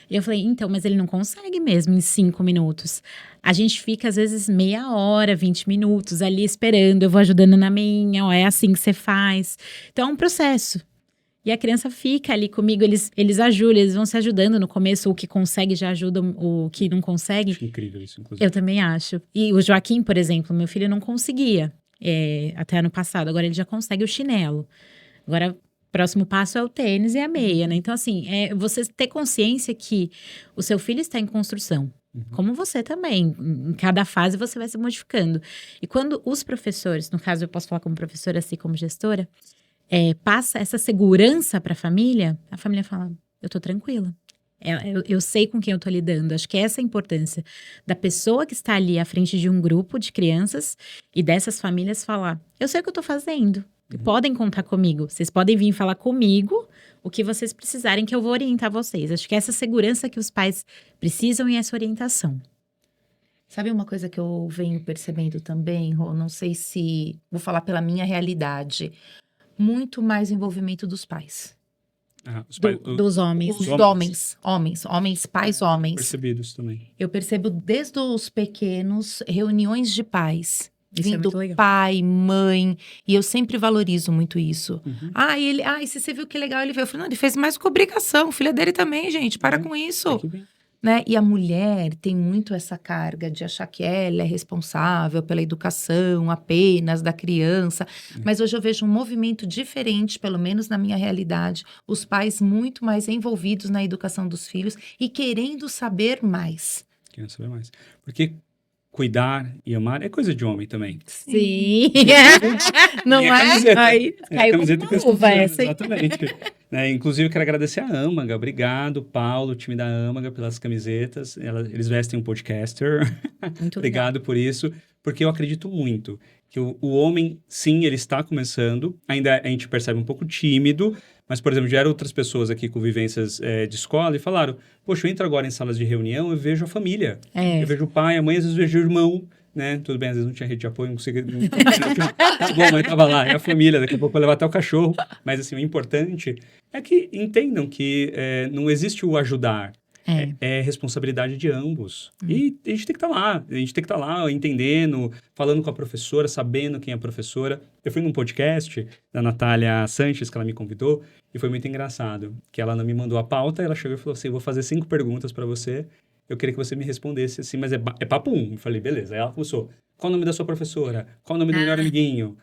E eu falei, então, mas ele não consegue mesmo em 5 minutos. A gente fica, às vezes, meia hora, 20 minutos ali esperando. Eu vou ajudando na minha, é assim que você faz. Então, é um processo. E a criança fica ali comigo, eles ajudam, eles vão se ajudando no começo. O que consegue já ajuda o que não consegue. Acho incrível isso, inclusive. Eu também acho. E o Joaquim, por exemplo, meu filho não conseguia. Até ano passado, agora ele já consegue o chinelo. Agora, o próximo passo é o tênis e a meia, né? Então, assim, você ter consciência que o seu filho está em construção. Como você também. Em cada fase você vai se modificando. E quando os professores, no caso eu posso falar como professora, assim como gestora, passa essa segurança para a família fala, eu tô tranquila. Eu sei com quem eu tô lidando. Acho que essa é a importância da pessoa que está ali à frente de um grupo de crianças e dessas famílias falar, eu sei o que eu tô fazendo. Podem contar comigo. Vocês podem vir falar comigo o que vocês precisarem que eu vou orientar vocês. Acho que é essa segurança que os pais precisam e essa orientação. Sabe uma coisa que eu venho percebendo também, Rô? Não sei se... Vou falar pela minha realidade. Muito mais envolvimento dos pais. Dos homens. Homens, pais, homens. Percebidos também. Eu percebo desde os pequenos, reuniões de pais. Isso é Vindo muito legal. pai, mãe. E eu sempre valorizo muito isso. Se você viu que legal ele veio. Eu falei, não, ele fez mais que obrigação. Filha dele também, gente. Para com isso. Né? E a mulher tem muito essa carga de achar que ela é responsável pela educação apenas da criança. Mas hoje eu vejo um movimento diferente, pelo menos na minha realidade. Os pais muito mais envolvidos na educação dos filhos e querendo saber mais. Querendo saber mais. Porque cuidar e amar é coisa de homem também. Sim. Não Minha é? camiseta. Aí caiu camiseta como uma luva essa, hein? Exatamente. Inclusive, eu quero agradecer a Âmaga. Obrigado, Paulo, o time da Âmaga, pelas camisetas. Eles vestem um podcaster. Muito Obrigado por isso, porque eu acredito muito que o homem, sim, ele está começando. Ainda a gente percebe um pouco tímido, mas, por exemplo, já eram outras pessoas aqui com vivências de escola e falaram, poxa, eu entro agora em salas de reunião, eu vejo a família. Eu vejo o pai, a mãe, às vezes vejo o irmão, né? Tudo bem, às vezes não tinha rede de apoio, não conseguia... Tá bom, mas tava lá, é a família, daqui a pouco vai levar até o cachorro. Mas, assim, o importante é que entendam que não existe o ajudar. É responsabilidade de ambos. E a gente tem que estar lá, entendendo, falando com a professora, sabendo quem é a professora. Eu fui num podcast da Natália Sanches, que ela me convidou, e foi muito engraçado, que ela não me mandou a pauta, ela chegou e falou assim, vou fazer 5 perguntas para você, eu queria que você me respondesse assim, mas é papo 1. Eu falei, beleza. Aí ela começou, qual o nome da sua professora? Qual o nome do melhor amiguinho?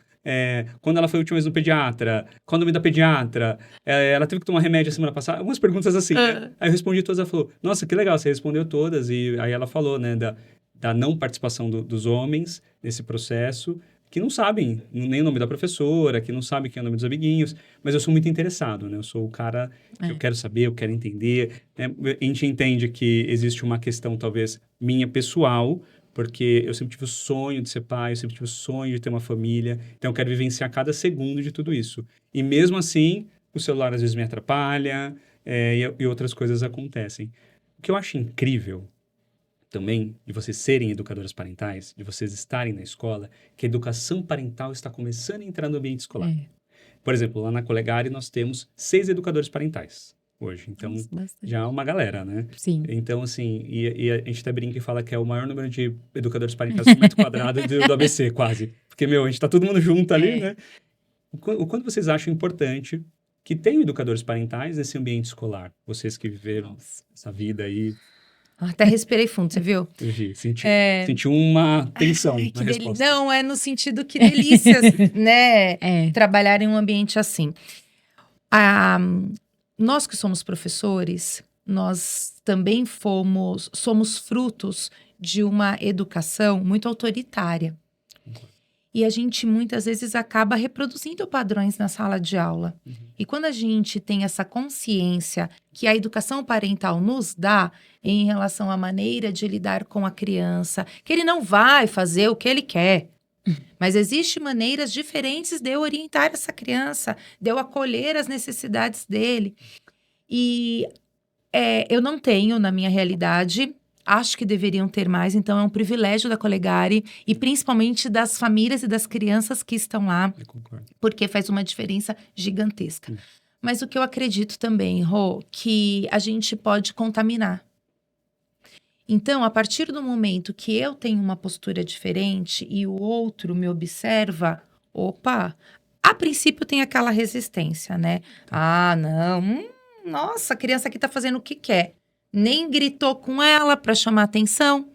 Quando ela foi a última vez no pediatra? Qual o nome da pediatra? Ela teve que tomar remédio a semana passada? Algumas perguntas assim. Aí eu respondi todas, ela falou, nossa, que legal, você respondeu todas. E aí ela falou, né, da não participação dos homens nesse processo, que não sabem nem o nome da professora, que não sabem quem é o nome dos amiguinhos, mas eu sou muito interessado, né? Eu sou o cara que eu quero saber, eu quero entender. Né? A gente entende que existe uma questão, talvez, minha pessoal, porque eu sempre tive o sonho de ser pai, eu sempre tive o sonho de ter uma família, então eu quero vivenciar cada segundo de tudo isso. E mesmo assim, o celular às vezes me atrapalha, e outras coisas acontecem. O que eu acho incrível também de vocês serem educadoras parentais, de vocês estarem na escola, que a educação parental está começando a entrar no ambiente escolar. Por exemplo, lá na Colegare nós temos 6 educadores parentais hoje. Então, já é uma galera, né? Sim. Então, assim, e a gente até brinca e fala que é o maior número de educadores parentais por metro quadrado do ABC, quase. Porque, a gente tá todo mundo junto ali, né? O quanto vocês acham importante que tenham educadores parentais nesse ambiente escolar? Vocês que viveram essa vida aí... Até respirei fundo, você viu? Senti uma tensão na resposta. Não, é no sentido que delícias, né? Trabalhar em um ambiente assim. Nós que somos professores, nós também somos frutos de uma educação muito autoritária. E a gente muitas vezes acaba reproduzindo padrões na sala de aula. E quando a gente tem essa consciência que a educação parental nos dá em relação à maneira de lidar com a criança, que ele não vai fazer o que ele quer, mas existem maneiras diferentes de eu orientar essa criança, de eu acolher as necessidades dele. E eu não tenho, na minha realidade, acho que deveriam ter mais, então é um privilégio da Colegare e principalmente das famílias e das crianças que estão lá, Eu concordo. porque faz uma diferença gigantesca. Mas o que eu acredito também, Rô, que a gente pode contaminar. Então, a partir do momento que eu tenho uma postura diferente e o outro me observa, opa, a princípio tem aquela resistência, né? Não, nossa, a criança aqui tá fazendo o que quer. Nem gritou com ela para chamar atenção.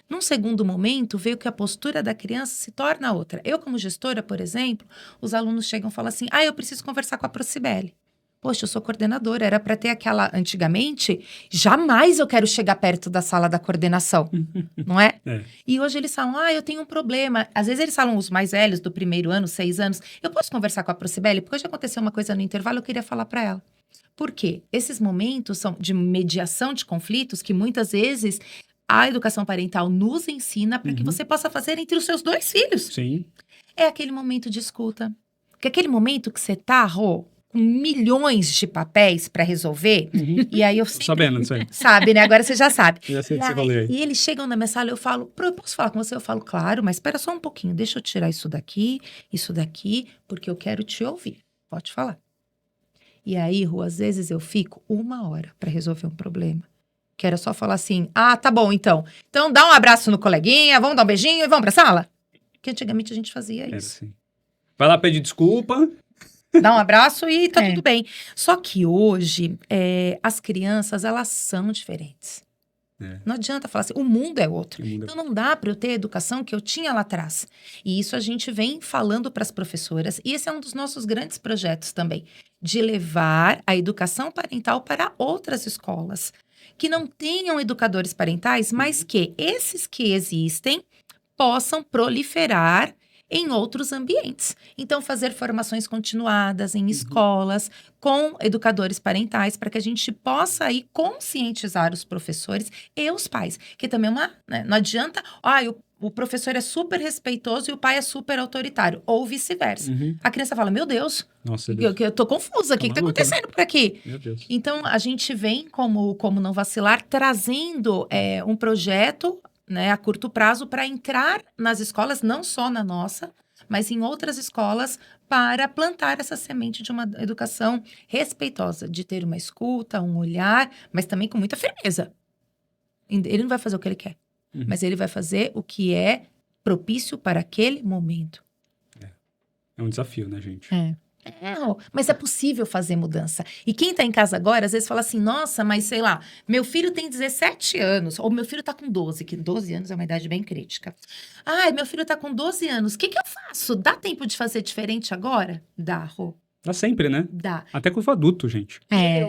Num segundo momento, veio que a postura da criança se torna outra. Eu, como gestora, por exemplo, os alunos chegam e falam assim, eu preciso conversar com a Procibele. Poxa, eu sou coordenadora, era para ter aquela... Antigamente, jamais eu quero chegar perto da sala da coordenação, não é? E hoje eles falam, eu tenho um problema. Às vezes eles falam, os mais velhos, do primeiro ano, 6 anos, eu posso conversar com a Procibele? Porque hoje aconteceu uma coisa no intervalo, eu queria falar para ela. Por quê? Esses momentos são de mediação de conflitos que muitas vezes a educação parental nos ensina para que você possa fazer entre os seus 2 filhos. Sim. É aquele momento de escuta. Que é aquele momento que você tá, Rô, com milhões de papéis para resolver. E aí eu sempre... Sabendo disso aí. Sabe, né? Agora você já sabe. Já sei o que você falou aí. E eles chegam na minha sala e eu falo, eu posso falar com você? Eu falo, claro, mas espera só um pouquinho. Deixa eu tirar isso daqui, porque eu quero te ouvir. Pode falar. E aí, Rô, às vezes eu fico 1 hora para resolver um problema. Que era só falar assim, tá bom, então. Então dá um abraço no coleguinha, vamos dar um beijinho e vamos pra sala? Porque antigamente a gente fazia isso. Assim. Vai lá pedir desculpa. Dá um abraço e tá tudo bem. Só que hoje, as crianças, elas são diferentes. Não adianta falar assim, o mundo é outro. Então não dá para eu ter a educação que eu tinha lá atrás. E isso a gente vem falando para as professoras. E esse é um dos nossos grandes projetos também. De levar a educação parental para outras escolas. Que não tenham educadores parentais, mas que esses que existem possam proliferar em outros ambientes. Então, fazer formações continuadas em escolas, com educadores parentais, para que a gente possa aí conscientizar os professores e os pais. Que também é né, não adianta, o professor é super respeitoso e o pai é super autoritário, ou vice-versa. A criança fala, meu Deus, nossa, Deus. Eu tô confusa, o que tá acontecendo por aqui? Meu Deus. Então, a gente vem, como não vacilar, trazendo um projeto, né, a curto prazo, para entrar nas escolas, não só na nossa, mas em outras escolas, para plantar essa semente de uma educação respeitosa, de ter uma escuta, um olhar, mas também com muita firmeza. Ele não vai fazer o que ele quer, mas ele vai fazer o que é propício para aquele momento. É um desafio, né, gente? Mas é possível fazer mudança. E quem tá em casa agora, às vezes fala assim, nossa, mas sei lá, meu filho tem 17 anos, ou meu filho tá com 12, que 12 anos é uma idade bem crítica. Meu filho tá com 12 anos, o que eu faço? Dá tempo de fazer diferente agora? Dá, Rô. Dá sempre, né? Dá. Até quando for adulto, gente.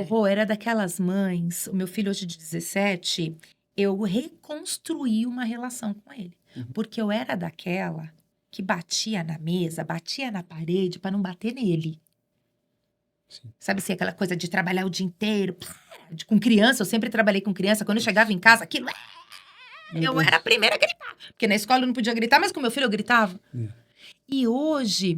Rô, era daquelas mães, o meu filho hoje de 17, eu reconstruí uma relação com ele. Porque eu era daquela que batia na mesa, batia na parede para não bater nele. Sim. Sabe assim, aquela coisa de trabalhar o dia inteiro, com criança, eu sempre trabalhei com criança, quando eu chegava em casa, aquilo, eu era a primeira a gritar, porque na escola eu não podia gritar, mas com meu filho eu gritava. E hoje,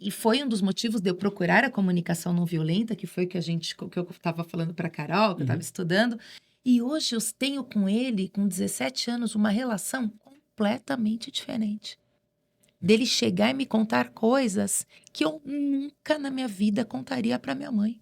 e foi um dos motivos de eu procurar a comunicação não violenta, que foi que eu estava falando para a Carol, que eu estava estudando, e hoje eu tenho com ele, com 17 anos, uma relação completamente diferente. Dele chegar e me contar coisas que eu nunca na minha vida contaria para minha mãe.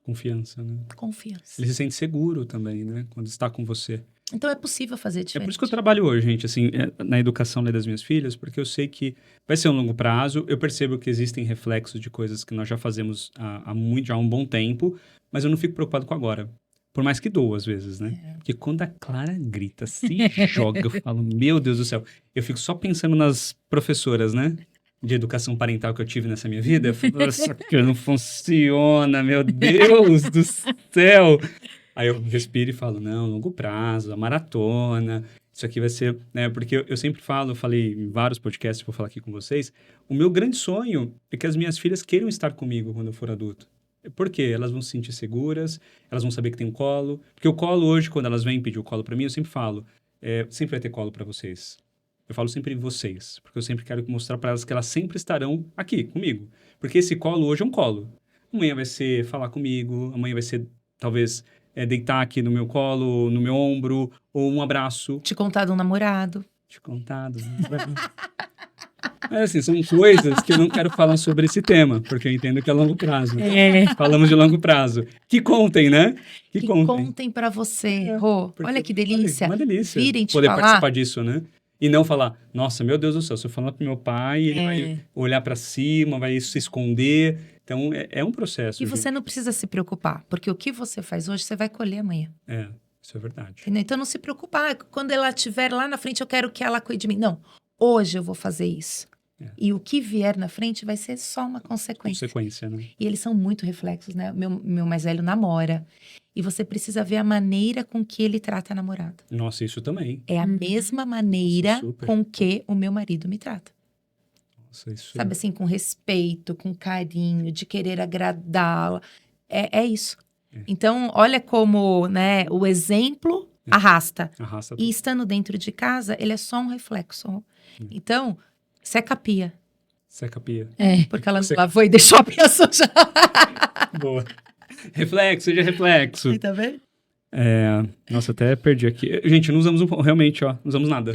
Confiança, né? Confiança. Ele se sente seguro também, né? Quando está com você. Então é possível fazer diferente. É por isso que eu trabalho hoje, gente, assim, na educação das minhas filhas, porque eu sei que vai ser um longo prazo, eu percebo que existem reflexos de coisas que nós já fazemos há um bom tempo, mas eu não fico preocupado com agora. Por mais que doa, às vezes, né? Porque quando a Clara grita, se joga, eu falo, meu Deus do céu. Eu fico só pensando nas professoras, né? De educação parental que eu tive nessa minha vida. Eu falo, isso aqui não funciona, meu Deus do céu. Aí eu respiro e falo, não, longo prazo, a maratona, isso aqui vai ser, né? Porque eu sempre falo, eu falei em vários podcasts, vou falar aqui com vocês, o meu grande sonho é que as minhas filhas queiram estar comigo quando eu for adulto. Por quê? Elas vão se sentir seguras, elas vão saber que tem um colo. Porque o colo hoje, quando elas vêm pedir o colo para mim, eu sempre falo, sempre vai ter colo para vocês. Eu falo sempre vocês, porque eu sempre quero mostrar para elas que elas sempre estarão aqui, comigo. Porque esse colo hoje é um colo. Amanhã vai ser falar comigo, amanhã vai ser, talvez, deitar aqui no meu colo, no meu ombro, ou um abraço. Te contar de um namorado. Te contar de um namorado. Mas, assim, são coisas que eu não quero falar sobre esse tema, porque eu entendo que é longo prazo. Falamos de longo prazo. Que contem, né? Que contem pra você, Rô. Olha que delícia. Uma delícia. Virem te poder falar. participar disso, né? E não falar, nossa, meu Deus do céu, se eu falar pro meu pai, ele vai olhar pra cima, vai se esconder. Então, é um processo. E você não precisa se preocupar, porque o que você faz hoje, você vai colher amanhã. Isso é verdade. Entendeu? Então, não se preocupar. Quando ela estiver lá na frente, eu quero que ela cuide de mim. Não, hoje eu vou fazer isso. E o que vier na frente vai ser só uma consequência. Né? E eles são muito reflexos, né? Meu mais velho namora. E você precisa ver a maneira com que ele trata a namorada. Nossa, isso também. É a mesma maneira com que o meu marido me trata. Nossa, isso... Sabe assim, com respeito, com carinho, de querer agradá-la. É isso. Então, olha como, né, o exemplo arrasta. E estando dentro de casa, ele é só um reflexo. Então, seca a pia. Seca a pia. Porque ela não lavou e deixou a pia suja. Boa. Reflexo, seja reflexo. Tá vendo? Nossa, até perdi aqui. Gente, não usamos realmente, ó. Não usamos nada.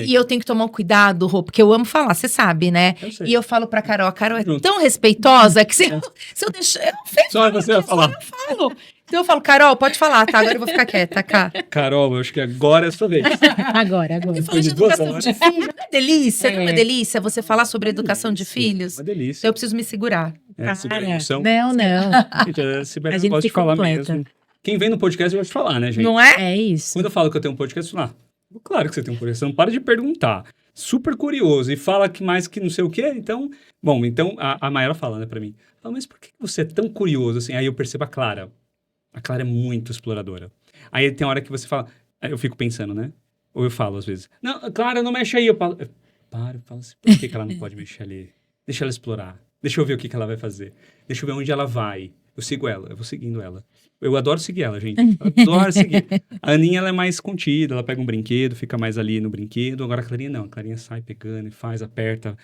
E eu tenho que tomar um cuidado, Rô, porque eu amo falar, você sabe, né? Eu sei. E eu falo pra Carol, a Carol é tão respeitosa que se eu deixar... Só você vai falar. Eu falo. Então eu falo, Carol, pode falar, tá? Agora eu vou ficar quieta, cá. Carol, eu acho que agora é a sua vez. Agora. Eu falo de educação de filhos, não é delícia? Não é delícia você falar sobre educação de filhos? Uma delícia. Então eu preciso me segurar. Não. Gente, a Sibeli A gente gosta de falar completa. mesmo. Quem vem no podcast gosta de falar, né, gente? Não é? É isso. Quando eu falo que eu tenho um podcast, eu falo, claro que você tem um podcast. Você não para de perguntar. Super curioso. E fala que mais que não sei o quê. Então, a Mayara fala, né, pra mim. Fala, mas por que você é tão curioso, assim? Aí eu percebo a Clara. A Clara é muito exploradora. Aí tem hora que você fala... Aí eu fico pensando, né? Ou eu falo, às vezes. Não, Clara, não mexe aí. Eu falo assim, por que ela não pode mexer ali? Deixa ela explorar. Deixa eu ver o que ela vai fazer. Deixa eu ver onde ela vai. Eu sigo ela, eu vou seguindo ela. Eu adoro seguir ela, gente. Adoro seguir. A Aninha, ela é mais contida, ela pega um brinquedo, fica mais ali no brinquedo. Agora a Clarinha não. A Clarinha sai pegando e faz, aperta,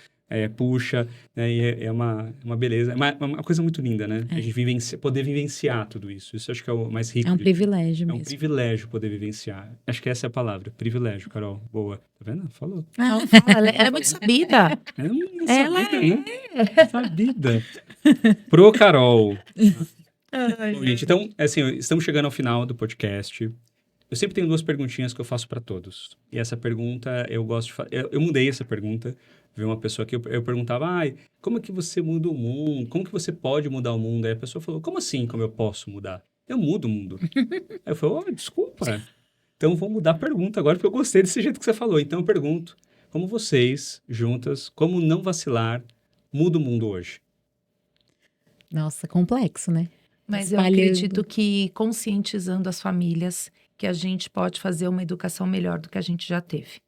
puxa. Né? E é uma beleza. É uma coisa muito linda, né? A gente poder vivenciar tudo isso. Isso eu acho que é o mais rico. É um privilégio mesmo. É um privilégio poder vivenciar. Acho que essa é a palavra. Privilégio, Carol. Boa. Tá vendo? Falou. Não, fala, ela é muito sabida. Ela é sabida. Pro Carol. Bom, gente, então, assim, estamos chegando ao final do podcast. Eu sempre tenho 2 perguntinhas que eu faço para todos. E essa pergunta, eu gosto de fazer... Eu mudei essa pergunta. Vi uma pessoa que eu perguntava, como é que você muda o mundo? Como que você pode mudar o mundo? Aí a pessoa falou, como assim, como eu posso mudar? Eu mudo o mundo. Aí eu falei, desculpa. Então, vou mudar a pergunta agora, porque eu gostei desse jeito que você falou. Então, eu pergunto, como vocês, juntas, como não vacilar, muda o mundo hoje? Nossa, complexo, né? Mas eu acredito que conscientizando as famílias que a gente pode fazer uma educação melhor do que a gente já teve.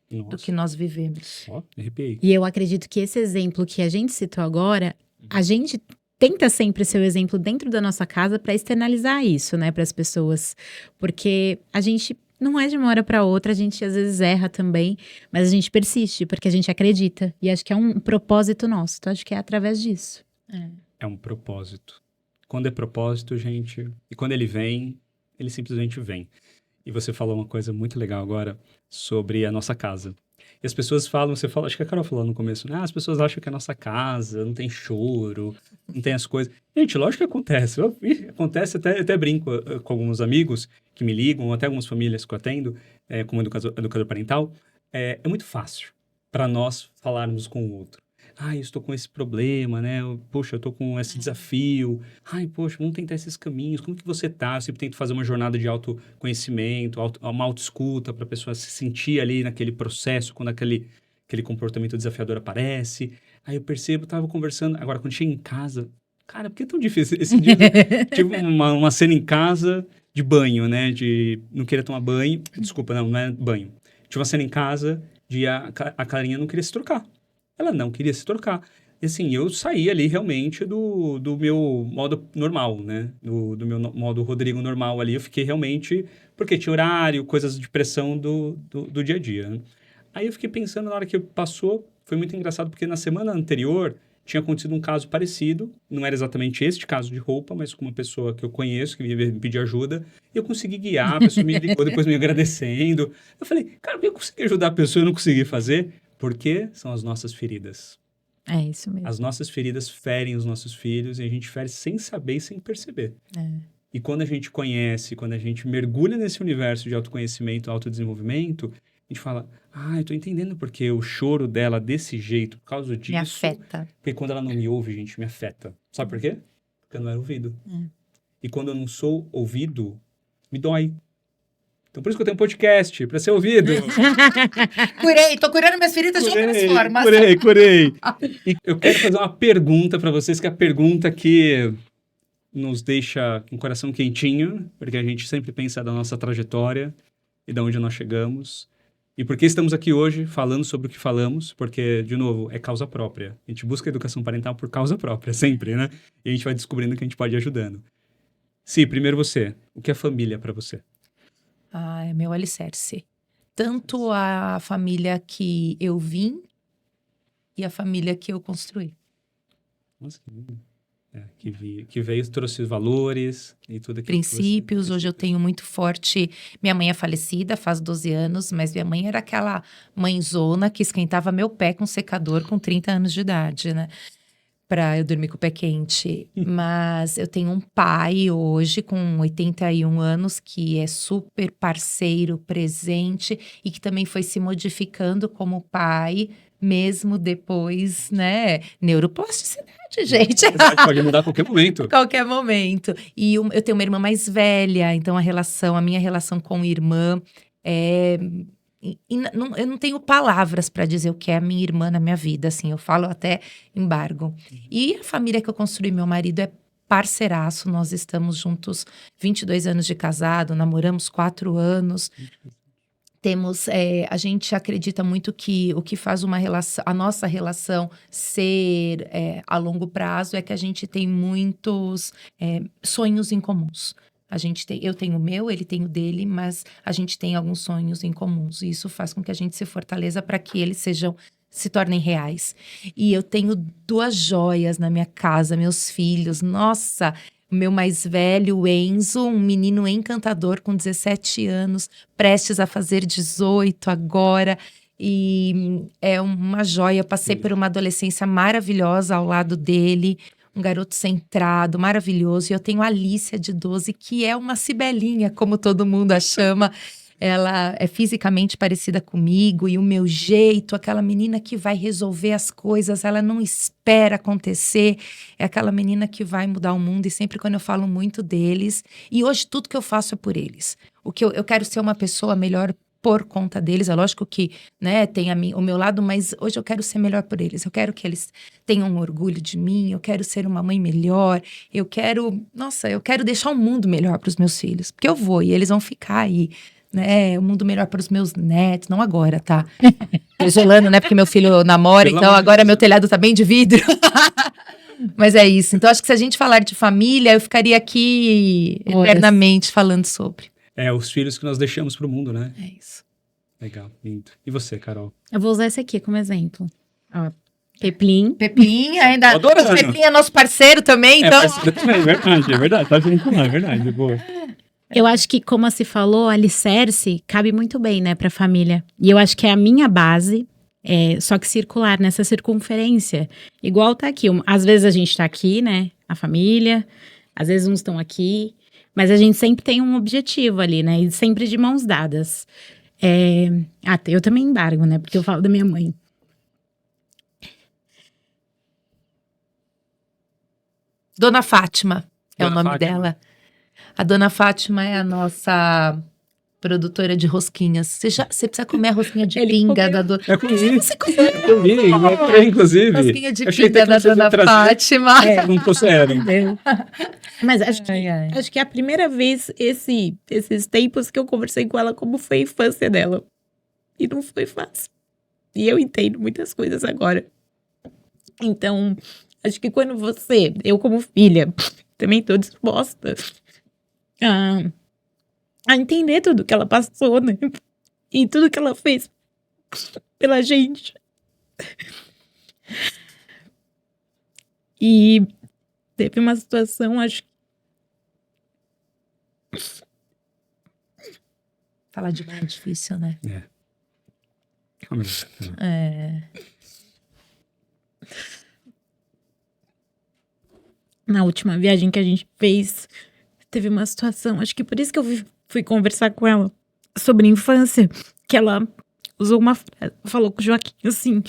Nossa. Do que nós vivemos. Ó, me arrepiei. E eu acredito que esse exemplo que a gente citou agora, a gente tenta sempre ser o exemplo dentro da nossa casa para externalizar isso, né, para as pessoas. Porque a gente não é de uma hora para outra, a gente às vezes erra também, mas a gente persiste porque a gente acredita. E acho que é um propósito nosso. Então acho que é através disso. É um propósito. Quando é propósito, gente, e quando ele vem, ele simplesmente vem. E você falou uma coisa muito legal agora sobre a nossa casa. E as pessoas falam, acho que a Carol falou no começo, né? As pessoas acham que a nossa casa não tem choro, não tem as coisas. Gente, lógico que acontece. Acontece, até brinco com alguns amigos que me ligam, ou até algumas famílias que eu atendo, como educador parental. É muito fácil para nós falarmos com o outro. ai, eu estou com esse problema, né? Poxa, eu estou com esse desafio. Ai, poxa, vamos tentar esses caminhos. Como que você tá? Eu sempre tento fazer uma jornada de autoconhecimento, uma autoescuta para a pessoa se sentir ali naquele processo, quando aquele comportamento desafiador aparece. Aí eu percebo, tava conversando, agora quando chega em casa, cara, por que é tão difícil? Esse dia, tive uma cena em casa de banho, né? De não querer tomar banho. Desculpa, não é banho. Tive uma cena em casa de a Clarinha não queria se trocar. Ela não queria se trocar. E assim, eu saí ali realmente do meu modo normal, né? Do meu modo Rodrigo normal ali. Eu fiquei realmente... Porque tinha horário, coisas de pressão do dia a dia, né? Aí eu fiquei pensando, na hora que passou, foi muito engraçado, porque na semana anterior tinha acontecido um caso parecido, não era exatamente este caso de roupa, mas com uma pessoa que eu conheço, que me pediu ajuda, e eu consegui guiar, a pessoa me ligou depois me agradecendo. Eu falei, cara, eu consegui ajudar a pessoa, eu não consegui fazer, porque são as nossas feridas. É isso mesmo. As nossas feridas ferem os nossos filhos, e a gente fere sem saber e sem perceber. E quando a gente conhece, quando a gente mergulha nesse universo de autoconhecimento, autodesenvolvimento, a gente fala, eu tô entendendo porque o choro dela desse jeito, por causa disso... Me afeta. Porque quando ela não me ouve, gente, me afeta. Sabe por quê? Porque eu não era ouvido. E quando eu não sou ouvido, me dói. Então, por isso que eu tenho um podcast, pra ser ouvido. Tô curando minhas feridas de outras formas. Curei. E eu quero fazer uma pergunta pra vocês, que é a pergunta que nos deixa com o coração quentinho, porque a gente sempre pensa da nossa trajetória e de onde nós chegamos. E por que estamos aqui hoje falando sobre o que falamos? Porque, de novo, é causa própria. A gente busca a educação parental por causa própria, sempre, né? E a gente vai descobrindo que a gente pode ir ajudando. Sim, primeiro você. O que é família para você? É meu alicerce. Tanto a família que eu vim e a família que eu construí. Nossa, que lindo. Que veio, trouxe valores e tudo aquilo. Princípios. Hoje eu tenho muito forte. Minha mãe é falecida, faz 12 anos, mas minha mãe era aquela mãezona que esquentava meu pé com secador com 30 anos de idade, né? Pra eu dormir com o pé quente. Mas eu tenho um pai hoje com 81 anos que é super parceiro, presente e que também foi se modificando como pai, mesmo depois, né? Neuroplasticidade, gente. Pode mudar a qualquer momento. Qualquer momento. E eu tenho uma irmã mais velha, então a minha relação com irmã é... eu não tenho palavras para dizer o que é a minha irmã na minha vida, assim, eu falo até embargo. E a família que eu construí, meu marido é parceiraço, nós estamos juntos 22 anos de casado, namoramos 4 anos. Temos, a gente acredita muito que o que faz a nossa relação ser a longo prazo é que a gente tem muitos sonhos em comuns. Eu tenho o meu, ele tem o dele, mas a gente tem alguns sonhos em comuns. E isso faz com que a gente se fortaleça para que eles se tornem reais. E eu tenho 2 joias na minha casa, meus filhos. Nossa, o meu mais velho, o Enzo, um menino encantador com 17 anos, prestes a fazer 18 agora. E é uma joia. Passei por uma adolescência maravilhosa ao lado dele. Um garoto centrado, maravilhoso. E eu tenho a Alicia, de 12, que é uma cibelinha, como todo mundo a chama. Ela é fisicamente parecida comigo e o meu jeito, aquela menina que vai resolver as coisas, ela não espera acontecer. É aquela menina que vai mudar o mundo. E sempre quando eu falo muito deles, e hoje tudo que eu faço é por eles. Eu quero ser uma pessoa melhor por conta deles. É lógico que, né, tem o meu lado, mas hoje eu quero ser melhor por eles. Eu quero que eles tenham orgulho de mim, eu quero ser uma mãe melhor, eu quero deixar um mundo melhor para os meus filhos, porque eu vou e eles vão ficar aí, né, um mundo melhor para os meus netos, não agora, tá? Isolando, né, porque meu filho namora, então agora meu telhado tá bem de vidro. Mas é isso. Então acho que se a gente falar de família, eu ficaria aqui eternamente falando sobre. Os filhos que nós deixamos pro mundo, né? É isso. Legal, lindo. E você, Carol? Eu vou usar esse aqui como exemplo. Ó, Peplim. Peplim, ainda. Adorando. Peplim é nosso parceiro também, então. Parceiro também, é verdade. Tá junto lá, é verdade, boa. Eu acho que, como se falou, alicerce cabe muito bem, né, pra família. E eu acho que é a minha base, só que circular, nessa circunferência. Igual tá aqui. Às vezes a gente tá aqui, né, a família. Às vezes uns estão aqui. Mas a gente sempre tem um objetivo ali, né? E sempre de mãos dadas. Eu também embargo, né? Porque eu falo da minha mãe. Dona Fátima é o Dona nome Fátima. dela. A Dona Fátima é a nossa produtora de rosquinhas. Você precisa comer a rosquinha de pinga da Dona... Eu comi. Você comeu? Eu vi, inclusive. Rosquinha de Eu achei pinga até que da vocês iam Dona trazer. Fátima. Não trouxeram. Mas Ai, ai. acho que é a primeira vez esses tempos que eu conversei com ela como foi a infância dela. E não foi fácil. E eu entendo muitas coisas agora. Então, acho que quando eu como filha, também tô disposta a entender tudo que ela passou, né? E tudo que ela fez pela gente. E teve uma situação, acho que Falar de mãe é difícil, né? É. na última viagem que a gente fez, teve uma situação, acho que por isso que eu fui conversar com ela sobre infância, que ela usou uma frase, falou com o Joaquim assim,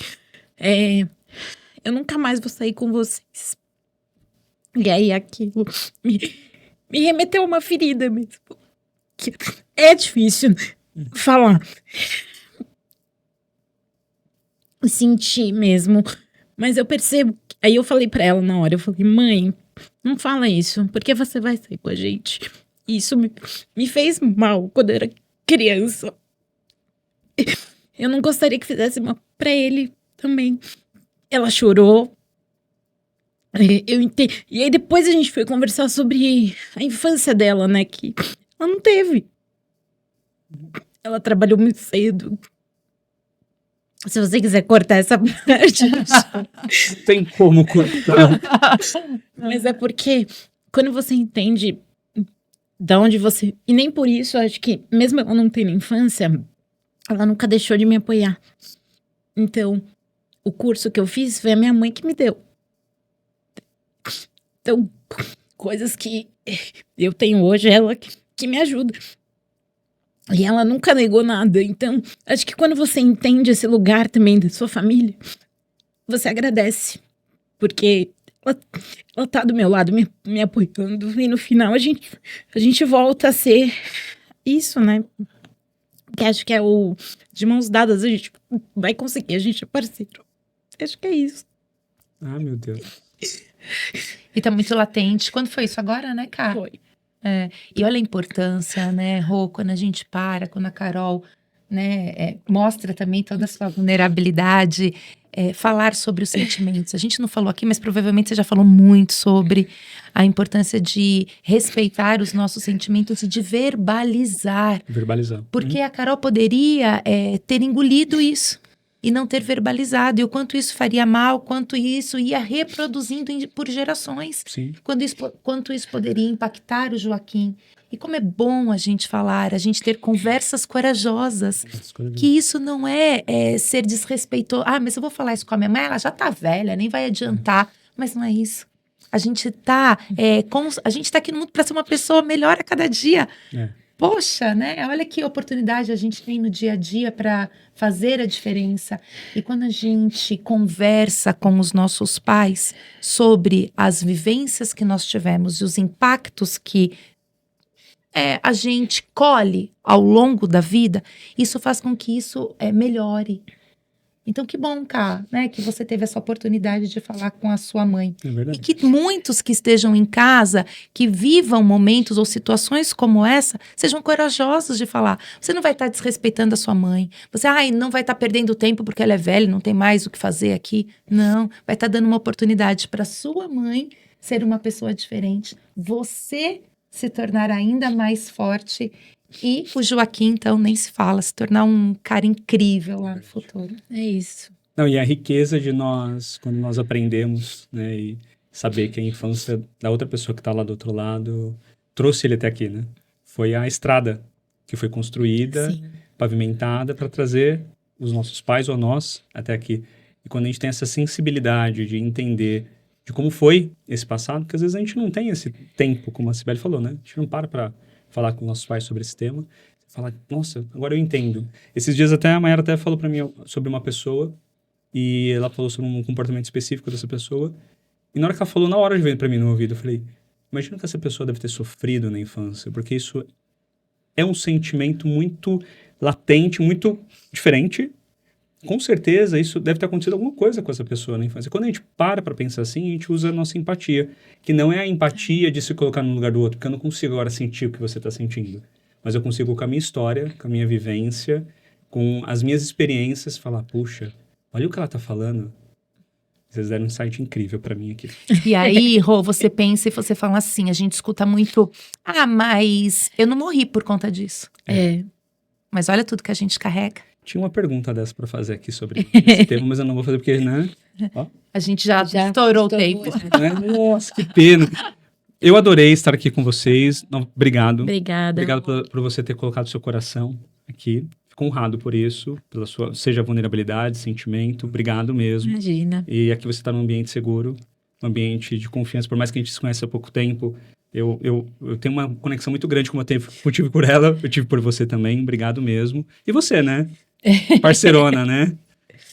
eu nunca mais vou sair com vocês. E aí aquilo me remeteu a uma ferida mesmo. Que é difícil falar. Sentir mesmo. Mas eu percebo. Aí eu falei pra ela na hora, eu falei, mãe, não fala isso, porque você vai sair com a gente. Isso me fez mal quando eu era criança. Eu não gostaria que fizesse mal pra ele também. Ela chorou. Eu entendi. E aí depois a gente foi conversar sobre a infância dela, né? Que ela não teve. Ela trabalhou muito cedo. Se você quiser cortar essa parte. Não tem como cortar. Mas é porque quando você entende da onde você... E nem por isso, acho que mesmo ela não tendo infância, ela nunca deixou de me apoiar. Então, o curso que eu fiz foi a minha mãe que me deu. Então, coisas que eu tenho hoje, ela que me ajuda. E ela nunca negou nada. Então, acho que quando você entende esse lugar também da sua família, você agradece. Porque ela tá do meu lado, me apoiando. E no final, a gente volta a ser isso, né? Que acho que é o... De mãos dadas, a gente vai conseguir. A gente é parceiro. Acho que é isso. Ah, meu Deus. E tá muito latente. Quando foi isso? Agora, né, Cá? Foi. E olha a importância, né, Rô, quando a gente quando a Carol, né, mostra também toda a sua vulnerabilidade, falar sobre os sentimentos. A gente não falou aqui, mas provavelmente você já falou muito sobre a importância de respeitar os nossos sentimentos e de verbalizar. Verbalizar. Porque a Carol poderia ter engolido isso e não ter verbalizado. E o quanto isso faria mal, quanto isso ia reproduzindo por gerações. Sim. Quanto isso poderia impactar o Joaquim. E como é bom a gente falar, a gente ter conversas corajosas. Que isso não é ser desrespeitoso. Ah, mas eu vou falar isso com a minha mãe, ela já tá velha, nem vai adiantar. Mas não é isso. A gente tá aqui no mundo para ser uma pessoa melhor a cada dia. Poxa, né? Olha que oportunidade a gente tem no dia a dia para fazer a diferença. E quando a gente conversa com os nossos pais sobre as vivências que nós tivemos e os impactos que a gente colhe ao longo da vida, isso faz com que isso melhore. Então, que bom, Cá, né? Que você teve essa oportunidade de falar com a sua mãe. É verdade. E que muitos que estejam em casa, que vivam momentos ou situações como essa, sejam corajosos de falar. Você não vai estar desrespeitando a sua mãe. Você não vai estar perdendo tempo porque ela é velha, não tem mais o que fazer aqui. Não, vai estar dando uma oportunidade para sua mãe ser uma pessoa diferente. Você se tornar ainda mais forte. E o Joaquim, então, nem se fala, se tornar um cara incrível lá no futuro. É isso. Não, e a riqueza de nós, quando nós aprendemos, né, e saber que a infância da outra pessoa que está lá do outro lado trouxe ele até aqui, né? Foi a estrada que foi construída, Sim. pavimentada para trazer os nossos pais ou nós até aqui. E quando a gente tem essa sensibilidade de entender de como foi esse passado, porque às vezes a gente não tem esse tempo, como a Cibele falou, né? A gente não para falar com nossos pais sobre esse tema. Falar, nossa, agora eu entendo. Esses dias a Mayara até falou para mim sobre uma pessoa e ela falou sobre um comportamento específico dessa pessoa E na hora que ela falou, na hora de ver pra mim no ouvido, eu falei, imagina que essa pessoa deve ter sofrido na infância, porque isso é um sentimento muito latente, muito diferente. Com certeza, isso deve ter acontecido alguma coisa com essa pessoa na infância. Quando a gente para pensar assim, a gente usa a nossa empatia, que não é a empatia de se colocar no lugar do outro, porque eu não consigo agora sentir o que você está sentindo. Mas eu consigo, com a minha história, com a minha vivência, com as minhas experiências, falar, puxa, olha o que ela está falando. Vocês deram um insight incrível pra mim aqui. E aí, Rô, você pensa e você fala assim, a gente escuta muito, mas eu não morri por conta disso. Mas olha tudo que a gente carrega. Tinha uma pergunta dessa pra fazer aqui sobre esse tema, mas eu não vou fazer porque, né? Ó. A gente já estourou o tempo. Nossa, que pena. Eu adorei estar aqui com vocês. Obrigado. Obrigada. Obrigado por você ter colocado seu coração aqui. Fico honrado por isso, pela sua, seja vulnerabilidade, sentimento. Obrigado mesmo. Imagina. E aqui você está num ambiente seguro, um ambiente de confiança. Por mais que a gente se conheça há pouco tempo, eu tenho uma conexão muito grande como eu tive por ela, eu tive por você também. Obrigado mesmo. E você, né? Parceirona, né?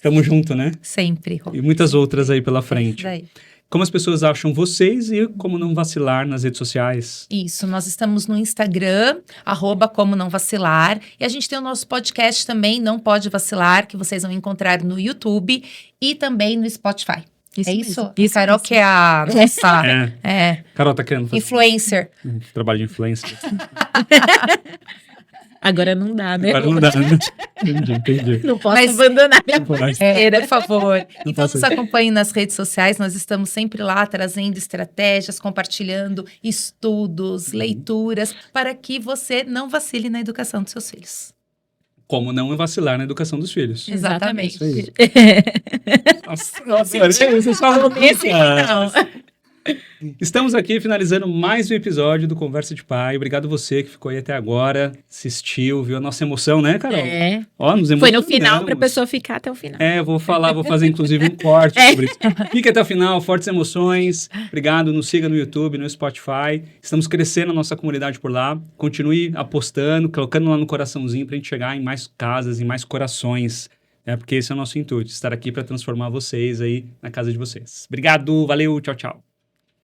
Tamo junto, né? Sempre, Rô. E muitas outras aí pela frente. Daí. Como as pessoas acham vocês e como não vacilar nas redes sociais? Isso, nós estamos no Instagram, @como não vacilar. E a gente tem o nosso podcast também, Não Pode Vacilar, que vocês vão encontrar no YouTube e também no Spotify. Isso? Isso Carol, mesmo. que é a nossa Carol tá querendo fazer influencer. um trabalho de influencer. Agora não dá, né? Agora não dá, né? Entendi. Não posso abandonar minha Não pode. parceira. Por favor. Então, posso nos acompanhem nas redes sociais. Nós estamos sempre lá trazendo estratégias, compartilhando estudos, leituras, para que você não vacile na educação dos seus filhos. Como não vacilar na educação dos filhos. Exatamente. Isso aí. Nossa, eu adorei. Vocês falam Nesse final. Estamos aqui finalizando mais um episódio do Conversa de Pai. Obrigado você que ficou aí até agora, assistiu, viu a nossa emoção, né, Carol? Ó, nos Foi no emocionamos. final pra pessoa ficar até o final. Vou fazer inclusive um corte sobre isso. Fique até o final, fortes emoções. Obrigado, nos siga no YouTube, no Spotify. Estamos crescendo a nossa comunidade por lá. Continue apostando, colocando lá no coraçãozinho pra gente chegar em mais casas, em mais corações. Porque esse é o nosso intuito, estar aqui para transformar vocês aí na casa de vocês. Obrigado, valeu, tchau, tchau.